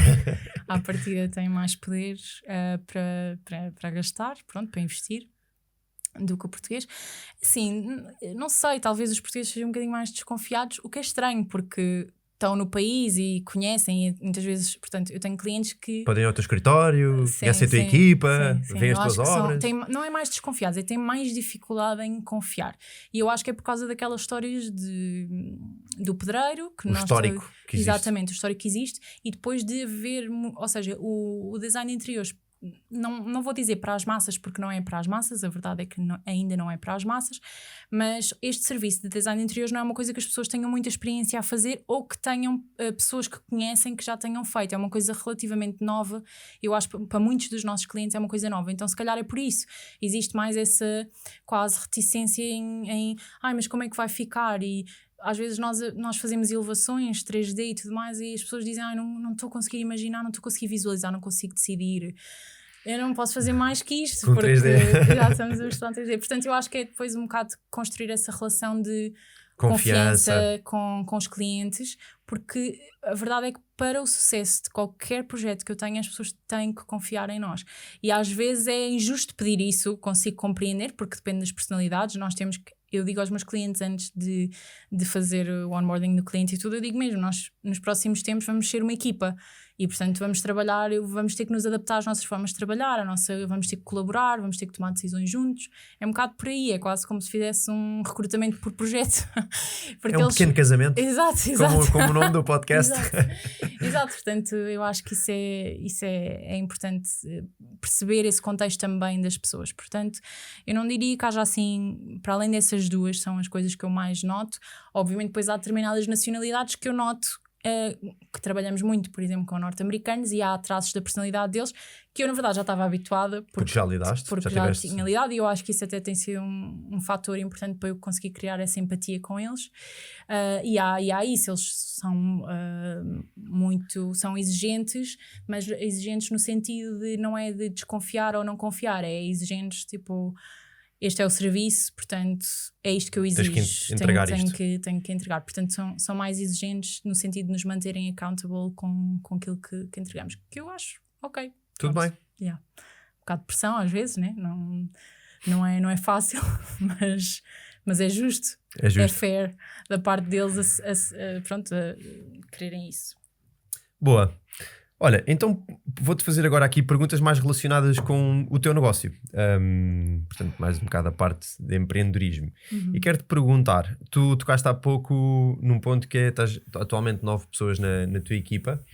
À partida têm mais poder para gastar, pronto, para investir do que o português. Sim, não sei, talvez os portugueses sejam um bocadinho mais desconfiados, o que é estranho porque estão no país e conhecem e muitas vezes, portanto, eu tenho clientes que podem ir ao teu escritório, conhecem a tua equipa, veem as tuas obras. Não é mais desconfiados, têm mais dificuldade em confiar. E eu acho que é por causa daquelas histórias do pedreiro que histórico que existe. Exatamente, o histórico que existe, e depois de haver, ou seja, o design de interiores. Não vou dizer para as massas porque não é para as massas, a verdade é que ainda não é para as massas, mas este serviço de design de interiores não é uma coisa que as pessoas tenham muita experiência a fazer ou que tenham pessoas que conhecem que já tenham feito, é uma coisa relativamente nova. Eu acho que para muitos dos nossos clientes é uma coisa nova, então se calhar é por isso, existe mais essa quase reticência em mas como é que vai ficar? E às vezes nós fazemos elevações 3D e tudo mais e as pessoas dizem não estou a conseguir imaginar, não estou a conseguir visualizar, não consigo decidir, eu não posso fazer mais que isto com porque 3D. já estamos a mostrar 3D. Portanto eu acho que é depois um bocado construir essa relação de confiança com os clientes, porque a verdade é que para o sucesso de qualquer projeto que eu tenha, as pessoas têm que confiar em nós, e às vezes é injusto pedir isso, consigo compreender, porque depende das personalidades. Nós temos que, eu digo aos meus clientes antes de fazer o onboarding do cliente e tudo, eu digo mesmo, nós nos próximos tempos vamos ser uma equipa e portanto vamos trabalhar, vamos ter que nos adaptar às nossas formas de trabalhar, vamos ter que colaborar, vamos ter que tomar decisões juntos. É um bocado por aí, é quase como se fizesse um recrutamento por projeto. Porque é um pequeno casamento. Exato. Como o nome do podcast. Exato, portanto eu acho que isso é importante perceber esse contexto também das pessoas. Portanto, eu não diria que haja assim, para além dessas duas, são as coisas que eu mais noto. Obviamente depois há determinadas nacionalidades que eu noto que trabalhamos muito, por exemplo, com norte-americanos, e há traços da personalidade deles que eu na verdade já estava habituada porque já lidaste, porque já tinha lidado, e eu acho que isso até tem sido um fator importante para eu conseguir criar essa empatia com eles. E há isso, eles são são exigentes, mas exigentes no sentido de não é de desconfiar ou não confiar, é exigentes tipo, este é o serviço, portanto é isto que eu exijo, tens que entregar isto. Tenho que entregar, portanto são mais exigentes no sentido de nos manterem accountable com aquilo que entregamos, que eu acho, ok. Tudo bem. Yeah. Um bocado de pressão às vezes, né? Não é fácil, mas é justo. É justo. É fair da parte deles a quererem isso. Boa. Olha, então vou-te fazer agora aqui perguntas mais relacionadas com o teu negócio. Portanto, mais um bocado a parte de empreendedorismo. E quero-te perguntar, tu tocaste há pouco num ponto que é, estás atualmente 9 pessoas na tua equipa.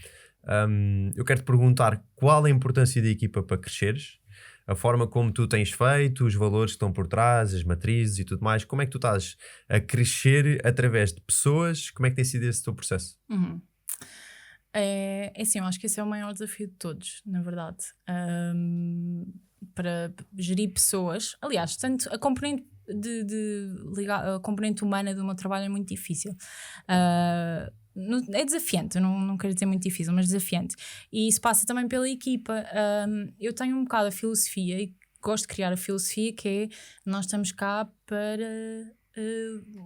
Eu quero-te perguntar qual a importância da equipa para cresceres, a forma como tu tens feito, os valores que estão por trás, as matrizes e tudo mais. Como é que tu estás a crescer através de pessoas? Como é que tem sido esse teu processo? É assim, eu acho que esse é o maior desafio de todos, na verdade. Para gerir pessoas, aliás, tanto a componente a componente humana do meu trabalho é muito difícil. É desafiante, eu não quero dizer muito difícil, mas desafiante. E isso passa também pela equipa. Eu tenho um bocado a filosofia e gosto de criar a filosofia que é, nós estamos cá para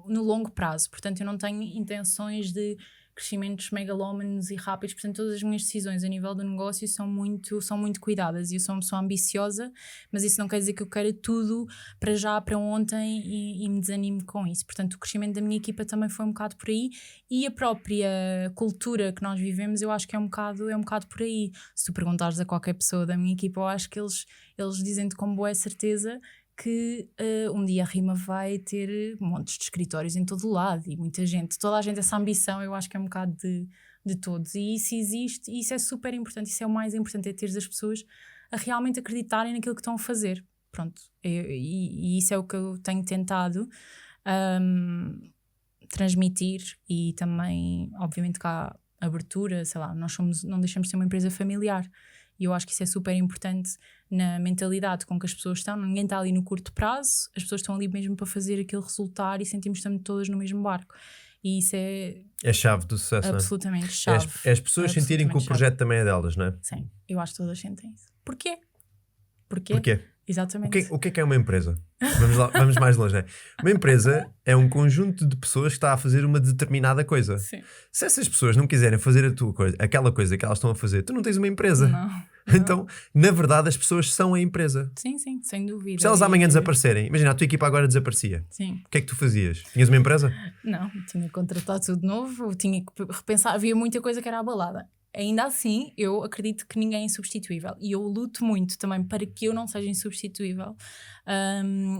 no longo prazo, portanto eu não tenho intenções de crescimentos megalómanos e rápidos, portanto todas as minhas decisões a nível do negócio são muito cuidadas, e eu sou uma pessoa ambiciosa, mas isso não quer dizer que eu queira tudo para já, para ontem, e me desanime com isso. Portanto o crescimento da minha equipa também foi um bocado por aí, e a própria cultura que nós vivemos eu acho que é um bocado por aí. Se tu perguntares a qualquer pessoa da minha equipa, eu acho que eles dizem-te com boa certeza que um dia a Rima vai ter montes de escritórios em todo o lado, e muita gente, toda a gente, essa ambição eu acho que é um bocado de todos, e isso existe, e isso é super importante, isso é o mais importante, é ter as pessoas a realmente acreditarem naquilo que estão a fazer. Pronto, e isso é o que eu tenho tentado transmitir, e também obviamente que há abertura, sei lá, não deixamos de ser uma empresa familiar. E eu acho que isso é super importante na mentalidade com que as pessoas estão. Ninguém está ali no curto prazo, as pessoas estão ali mesmo para fazer aquilo resultar, e sentimos que estamos todas no mesmo barco. E isso é chave do sucesso, absolutamente chave. É as pessoas sentirem que o projeto também é delas, não é? Sim, eu acho que todas sentem isso. Porquê? Porquê? Exatamente. O que é uma empresa? Vamos mais longe, né? Uma empresa é um conjunto de pessoas que está a fazer uma determinada coisa. Sim. Se essas pessoas não quiserem fazer aquela coisa que elas estão a fazer, tu não tens uma empresa. Não. Então, na verdade, as pessoas são a empresa. Sim, sem dúvida. Se elas amanhã desaparecerem, imagina, a tua equipa agora desaparecia. Sim. O que é que tu fazias? Tinhas uma empresa? Não, tinha que contratar tudo de novo, tinha que repensar, havia muita coisa que era abalada. Ainda assim, eu acredito que ninguém é insubstituível, e eu luto muito também para que eu não seja insubstituível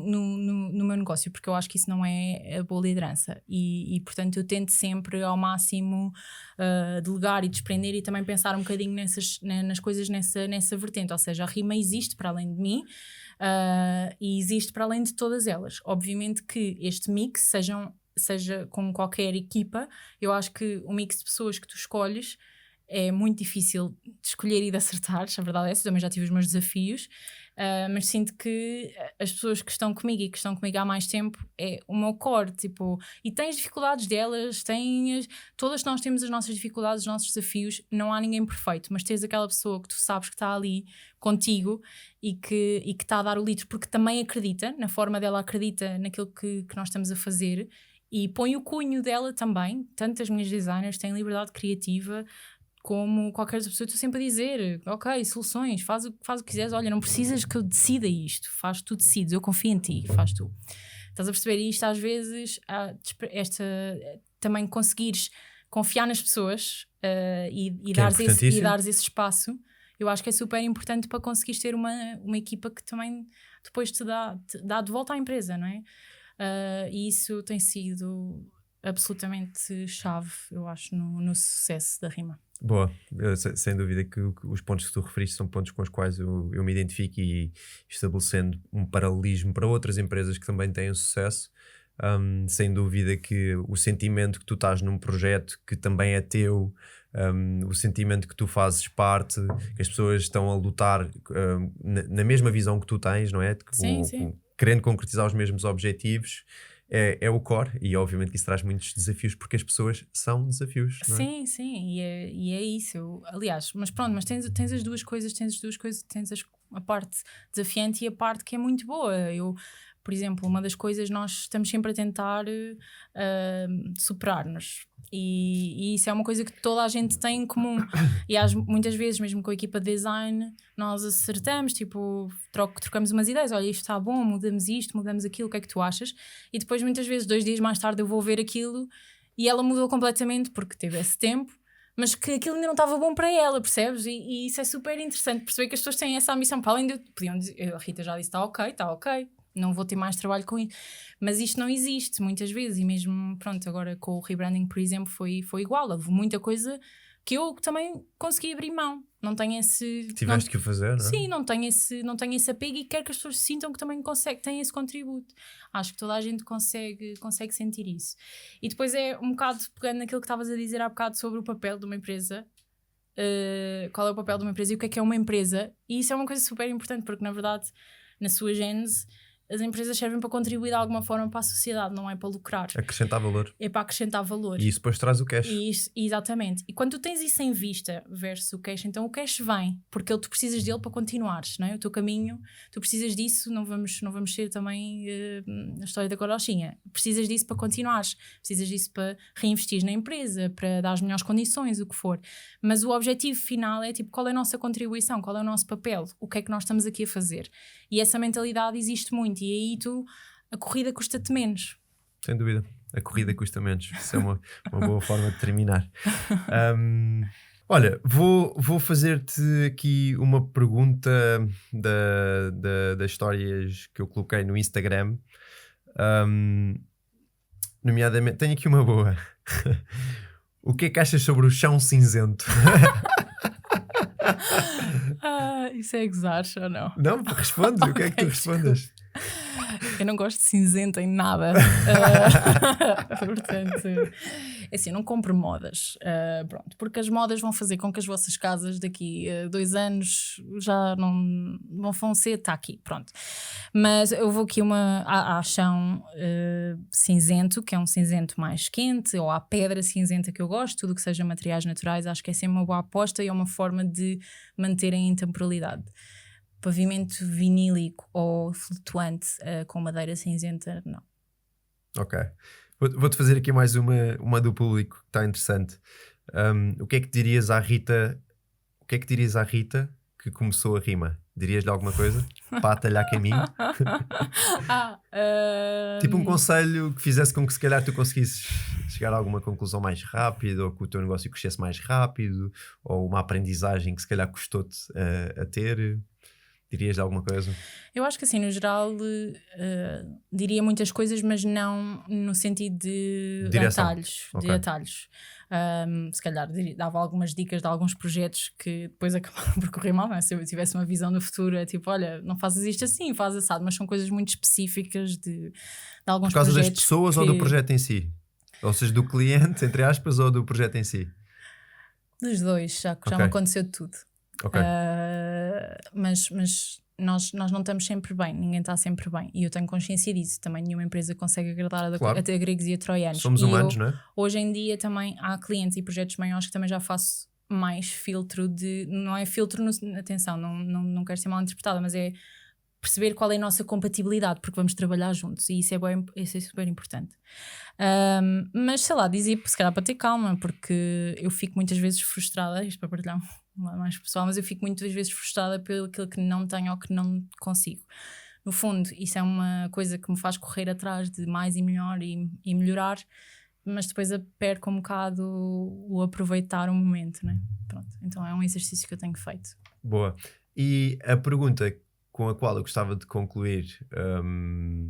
no meu negócio, porque eu acho que isso não é a boa liderança, e portanto eu tento sempre ao máximo delegar e desprender, e também pensar um bocadinho nas coisas nessa vertente, ou seja, a Rima existe para além de mim, e existe para além de todas elas. Obviamente que este mix, seja com qualquer equipa, eu acho que o mix de pessoas que tu escolhes é muito difícil de escolher e de acertar, a verdade é essa. Eu também já tive os meus desafios, mas sinto que as pessoas que estão comigo e que estão comigo há mais tempo é o meu core, tipo, e tens dificuldades delas, todas nós temos as nossas dificuldades, os nossos desafios, não há ninguém perfeito, mas tens aquela pessoa que tu sabes que está ali contigo e que está a dar o litro, porque também acredita, na forma dela acredita naquilo que nós estamos a fazer, e põe o cunho dela também. Tanto as minhas designers têm liberdade criativa como qualquer outra pessoa. Estou sempre a dizer, ok, soluções, faz o que quiseres, olha, não precisas que eu decida isto, faz tu decides, eu confio em ti, faz tu. Estás a perceber? Isto às vezes, também conseguires confiar nas pessoas e dares esse espaço, eu acho que é super importante para conseguires ter uma equipa que também depois te dá de volta à empresa, não é? E isso tem sido absolutamente chave, eu acho, no sucesso da Rima. Boa, sem dúvida que os pontos que tu referiste são pontos com os quais eu me identifico, e estabelecendo um paralelismo para outras empresas que também têm sucesso, sem dúvida que o sentimento que tu estás num projeto que também é teu, o sentimento que tu fazes parte, que as pessoas estão a lutar na mesma visão que tu tens, não é? Sim. Querendo concretizar os mesmos objetivos, é o core, e obviamente que isso traz muitos desafios, porque as pessoas são desafios, não é? Sim, e é isso. Aliás, mas pronto, mas tens as duas coisas, tens a parte desafiante e a parte que é muito boa. Eu, por exemplo, uma das coisas, nós estamos sempre a tentar superar-nos. E isso é uma coisa que toda a gente tem em comum. E muitas vezes, mesmo com a equipa de design, nós acertamos, tipo, trocamos umas ideias. Olha, isto está bom, mudamos isto, mudamos aquilo, o que é que tu achas? E depois, muitas vezes, 2 dias mais tarde, eu vou ver aquilo e ela mudou completamente porque teve esse tempo, mas que aquilo ainda não estava bom para ela, percebes? E isso é super interessante, perceber que as pessoas têm essa ambição. Para além de podiam dizer, a Rita já disse, está ok, não vou ter mais trabalho com isso. Mas isto não existe muitas vezes, e mesmo, pronto, agora com o rebranding, por exemplo, foi igual. Houve muita coisa que eu também consegui abrir mão. Não tenho esse... Tiveste que o fazer, não é? Sim, não tenho esse apego e quero que as pessoas sintam que também têm esse contributo. Acho que toda a gente consegue sentir isso. E depois é um bocado pegando naquilo que estavas a dizer há bocado sobre o papel de uma empresa. Qual é o papel de uma empresa e o que é uma empresa. E isso é uma coisa super importante, porque na verdade, na sua gênese, as empresas servem para contribuir de alguma forma para a sociedade, não é para lucrar. Acrescentar valor. É para acrescentar valor. E isso depois traz o cash. Exatamente. E quando tu tens isso em vista versus o cash, então o cash vem, porque tu precisas dele para continuares, não é? O teu caminho, tu precisas disso, não vamos ser também a história da carochinha. Precisas disso para continuares, precisas disso para reinvestir na empresa, para dar as melhores condições, o que for. Mas o objetivo final é tipo, qual é a nossa contribuição, qual é o nosso papel, o que é que nós estamos aqui a fazer. E essa mentalidade existe muito, e aí a corrida custa-te menos. Sem dúvida. A corrida custa menos. Isso é uma boa forma de terminar. Olha, vou fazer-te aqui uma pergunta das histórias que eu coloquei no Instagram. Nomeadamente, tenho aqui uma boa. O que é que achas sobre o chão cinzento? Isso é gozar ou não? Não, responde. O que é que tu respondes? Eu não gosto de cinzento em nada. Portanto, é assim, eu não compro modas. Pronto, porque as modas vão fazer com que as vossas casas daqui a 2 anos já não vão ser, está aqui, pronto. Mas eu vou aqui à chão cinzento, que é um cinzento mais quente, ou à pedra cinzenta que eu gosto, tudo que seja materiais naturais, acho que é sempre uma boa aposta e é uma forma de manterem a temporalidade. Pavimento vinílico ou flutuante com madeira cinzenta, não. Ok. Vou-te fazer aqui mais uma do público que está interessante. O que é que dirias à Rita? O que é que dirias à Rita que começou a rima? Dirias-lhe alguma coisa para atalhar caminho? Tipo um conselho que fizesse com que se calhar tu conseguisses chegar a alguma conclusão mais rápido, ou que o teu negócio crescesse mais rápido, ou uma aprendizagem que se calhar custou-te a ter. Dirias alguma coisa? Eu acho que assim, no geral, diria muitas coisas, mas não no sentido de direção. Atalhos. Okay. De atalhos. Se calhar dava algumas dicas de alguns projetos que depois acabaram por correr mal, não é? Se eu tivesse uma visão no futuro, é tipo, olha, não fazes isto assim, fazes assado, mas são coisas muito específicas de alguns projetos. Por causa das pessoas ou do projeto em si? Ou seja, do cliente, entre aspas, ou do projeto em si? Dos dois, já me aconteceu de tudo. Okay. Mas nós não estamos sempre bem, ninguém está sempre bem, e eu tenho consciência disso. Também nenhuma empresa consegue agradar até gregos e a troianos. Somos humanos, não é? Hoje em dia também há clientes e projetos maiores que também já faço mais filtro não é filtro, atenção, não quero ser mal interpretada, mas é perceber qual é a nossa compatibilidade, porque vamos trabalhar juntos, e isso é super importante. Mas sei lá, dizia se calhar para ter calma, porque eu fico muitas vezes frustrada, isto para partilhar mais pessoal, mas eu fico muitas vezes frustrada pelo aquilo que não tenho ou que não consigo. No fundo, isso é uma coisa que me faz correr atrás de mais e melhor e melhorar, mas depois perco um bocado o aproveitar o momento, né? Pronto, então é um exercício que eu tenho feito. Boa. E a pergunta com a qual eu gostava de concluir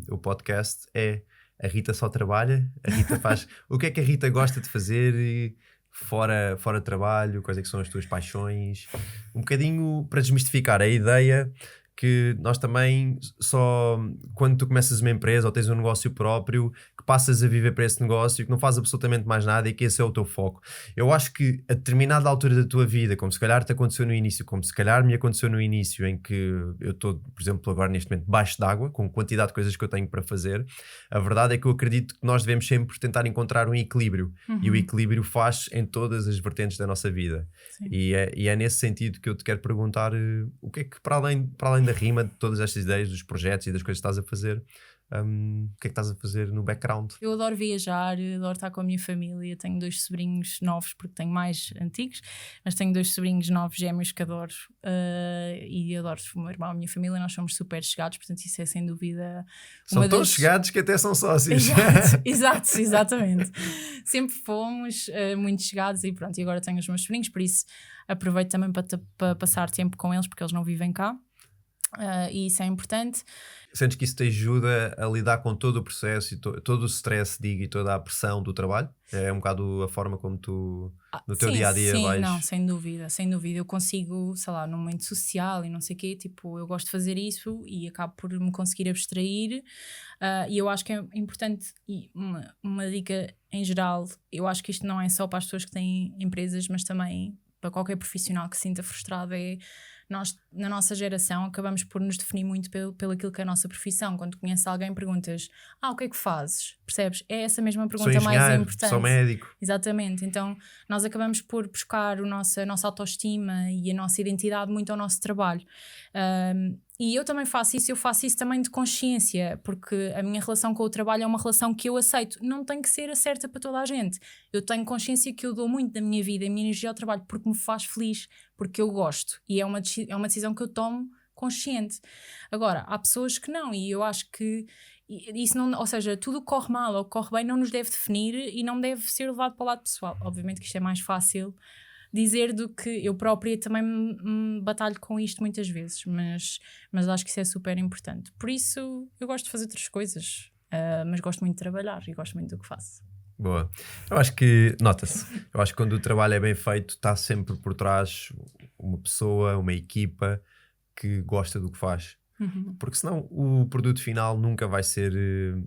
o podcast é: a Rita só trabalha? A Rita faz... O que é que a Rita gosta de fazer fora trabalho? Quais é que são as tuas paixões? Um bocadinho para desmistificar a ideia que nós também só quando tu começas uma empresa ou tens um negócio próprio, que passas a viver para esse negócio, que não fazes absolutamente mais nada e que esse é o teu foco. Eu acho que a determinada altura da tua vida, como se calhar te aconteceu no início, como se calhar me aconteceu no início, em que eu estou, por exemplo, agora neste momento baixo d'água, com a quantidade de coisas que eu tenho para fazer, a verdade é que eu acredito que nós devemos sempre tentar encontrar um equilíbrio, e o equilíbrio faz em todas as vertentes da nossa vida. E é nesse sentido que eu te quero perguntar o que é que para além da rima, de todas estas ideias, dos projetos e das coisas que estás a fazer, o que é que estás a fazer no background? Eu adoro viajar, adoro estar com a minha família. Tenho 2 sobrinhos novos, porque tenho mais antigos, mas tenho 2 sobrinhos novos, gêmeos, que adoro, e adoro o meu irmão, a minha família. Nós somos super chegados, portanto isso é sem dúvida são tão chegados que até são sócios. Exatamente. Sempre fomos muito chegados, e pronto, e agora tenho os meus sobrinhos, por isso aproveito também para passar tempo com eles, porque eles não vivem cá. E isso é importante. Sentes que isso te ajuda a lidar com todo o processo e todo o stress, e toda a pressão do trabalho? É um bocado a forma como tu, no teu dia-a-dia, vais... Não, sem dúvida. Eu consigo, sei lá, no momento social e não sei o quê, tipo, eu gosto de fazer isso e acabo por me conseguir abstrair, e eu acho que é importante, e uma dica em geral, eu acho que isto não é só para as pessoas que têm empresas, mas também para qualquer profissional que se sinta frustrado, é... Nós, na nossa geração, acabamos por nos definir muito pelo aquilo que é a nossa profissão. Quando conheces alguém, perguntas: o que é que fazes? Percebes? É essa mesma pergunta mais importante. Sou médico. Exatamente. Então, nós acabamos por buscar a nossa autoestima e a nossa identidade muito ao nosso trabalho. E eu também faço isso também de consciência, porque a minha relação com o trabalho é uma relação que eu aceito. Não tem que ser a certa para toda a gente. Eu tenho consciência que eu dou muito da minha vida e da minha energia ao trabalho porque me faz feliz, porque eu gosto. E é uma decisão que eu tomo consciente. Agora, há pessoas que não, e eu acho que isso não, ou seja, tudo que corre mal ou corre bem não nos deve definir e não deve ser levado para o lado pessoal. Obviamente que isto é mais fácil dizer do que eu própria também me batalho com isto muitas vezes, mas acho que isso é super importante. Por isso eu gosto de fazer outras coisas, mas gosto muito de trabalhar e gosto muito do que faço. Boa. Eu acho que, nota-se, eu acho que quando o trabalho é bem feito, está sempre por trás uma pessoa, uma equipa que gosta do que faz. Porque senão o produto final nunca vai ser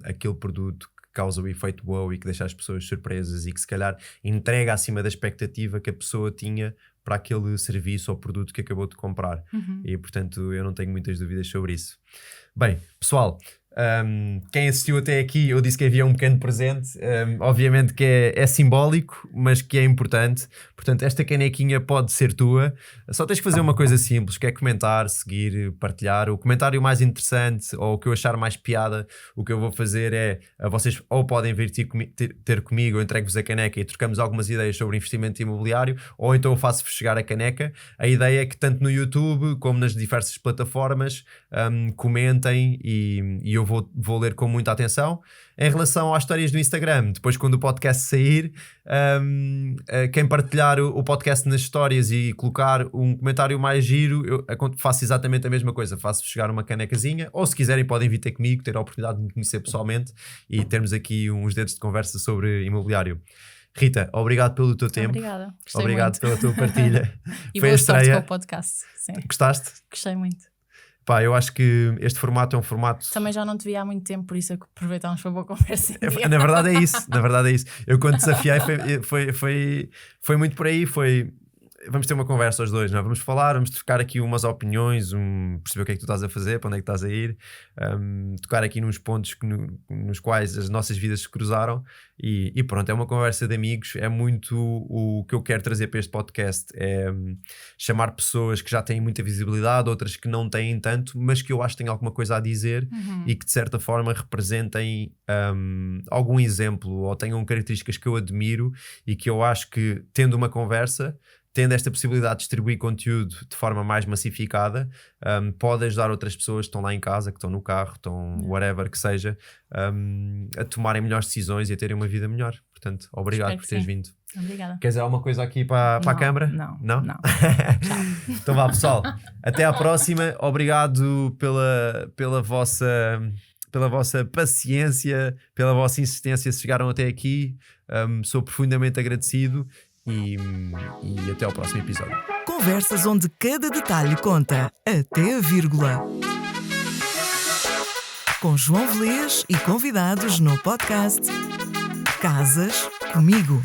aquele produto que causa o efeito wow e que deixa as pessoas surpresas e que se calhar entrega acima da expectativa que a pessoa tinha para aquele serviço ou produto que acabou de comprar. E portanto eu não tenho muitas dúvidas sobre isso. Bem, pessoal, quem assistiu até aqui, eu disse que havia um pequeno presente, obviamente que é simbólico, mas que é importante. Portanto, esta canequinha pode ser tua. Só tens que fazer uma coisa simples, que é comentar, seguir, partilhar. O comentário mais interessante ou o que eu achar mais piada, o que eu vou fazer é, vocês ou podem vir ter comigo, eu entrego-vos a caneca e trocamos algumas ideias sobre investimento imobiliário, ou então eu faço-vos chegar a caneca. A ideia é que tanto no YouTube como nas diversas plataformas comentem e eu vou ler com muita atenção. Em relação às histórias do Instagram, depois quando o podcast sair, quem partilhar o podcast nas histórias e colocar um comentário mais giro, eu faço exatamente a mesma coisa, faço chegar uma canecazinha, ou se quiserem podem vir ter comigo, ter a oportunidade de me conhecer pessoalmente e termos aqui uns dedos de conversa sobre imobiliário. Rita, obrigado pelo teu tempo. Obrigada. Gostei obrigado muito. pela tua partilha. E foi boa a sorte estreia. com o podcast. Sim. Gostaste? Gostei muito. Pá, eu acho que este formato é um formato... Também já não te vi há muito tempo, por isso aproveitámos para a boa conversa. Na verdade é isso, Eu quando desafiei foi muito por aí, vamos ter uma conversa os dois, não é? Vamos falar, vamos trocar aqui umas opiniões, perceber o que é que tu estás a fazer, para onde é que estás a ir, tocar aqui nos pontos nos quais as nossas vidas se cruzaram e pronto, é uma conversa de amigos, é muito o que eu quero trazer para este podcast, é chamar pessoas que já têm muita visibilidade, outras que não têm tanto, mas que eu acho que têm alguma coisa a dizer e que de certa forma representem algum exemplo ou tenham características que eu admiro e que eu acho que tendo uma conversa, tendo esta possibilidade de distribuir conteúdo de forma mais massificada, pode ajudar outras pessoas que estão lá em casa, que estão no carro, estão whatever que seja, a tomarem melhores decisões e a terem uma vida melhor. Portanto, obrigado por teres vindo. Obrigada. Queres dizer alguma coisa aqui para a câmara? Não. Então vá, pessoal. Até à próxima. Obrigado pela vossa paciência, pela vossa insistência, se chegaram até aqui. Sou profundamente agradecido. e até ao próximo episódio. Conversas onde cada detalhe conta, até a vírgula. Com João Velez e convidados no podcast Casas Comigo.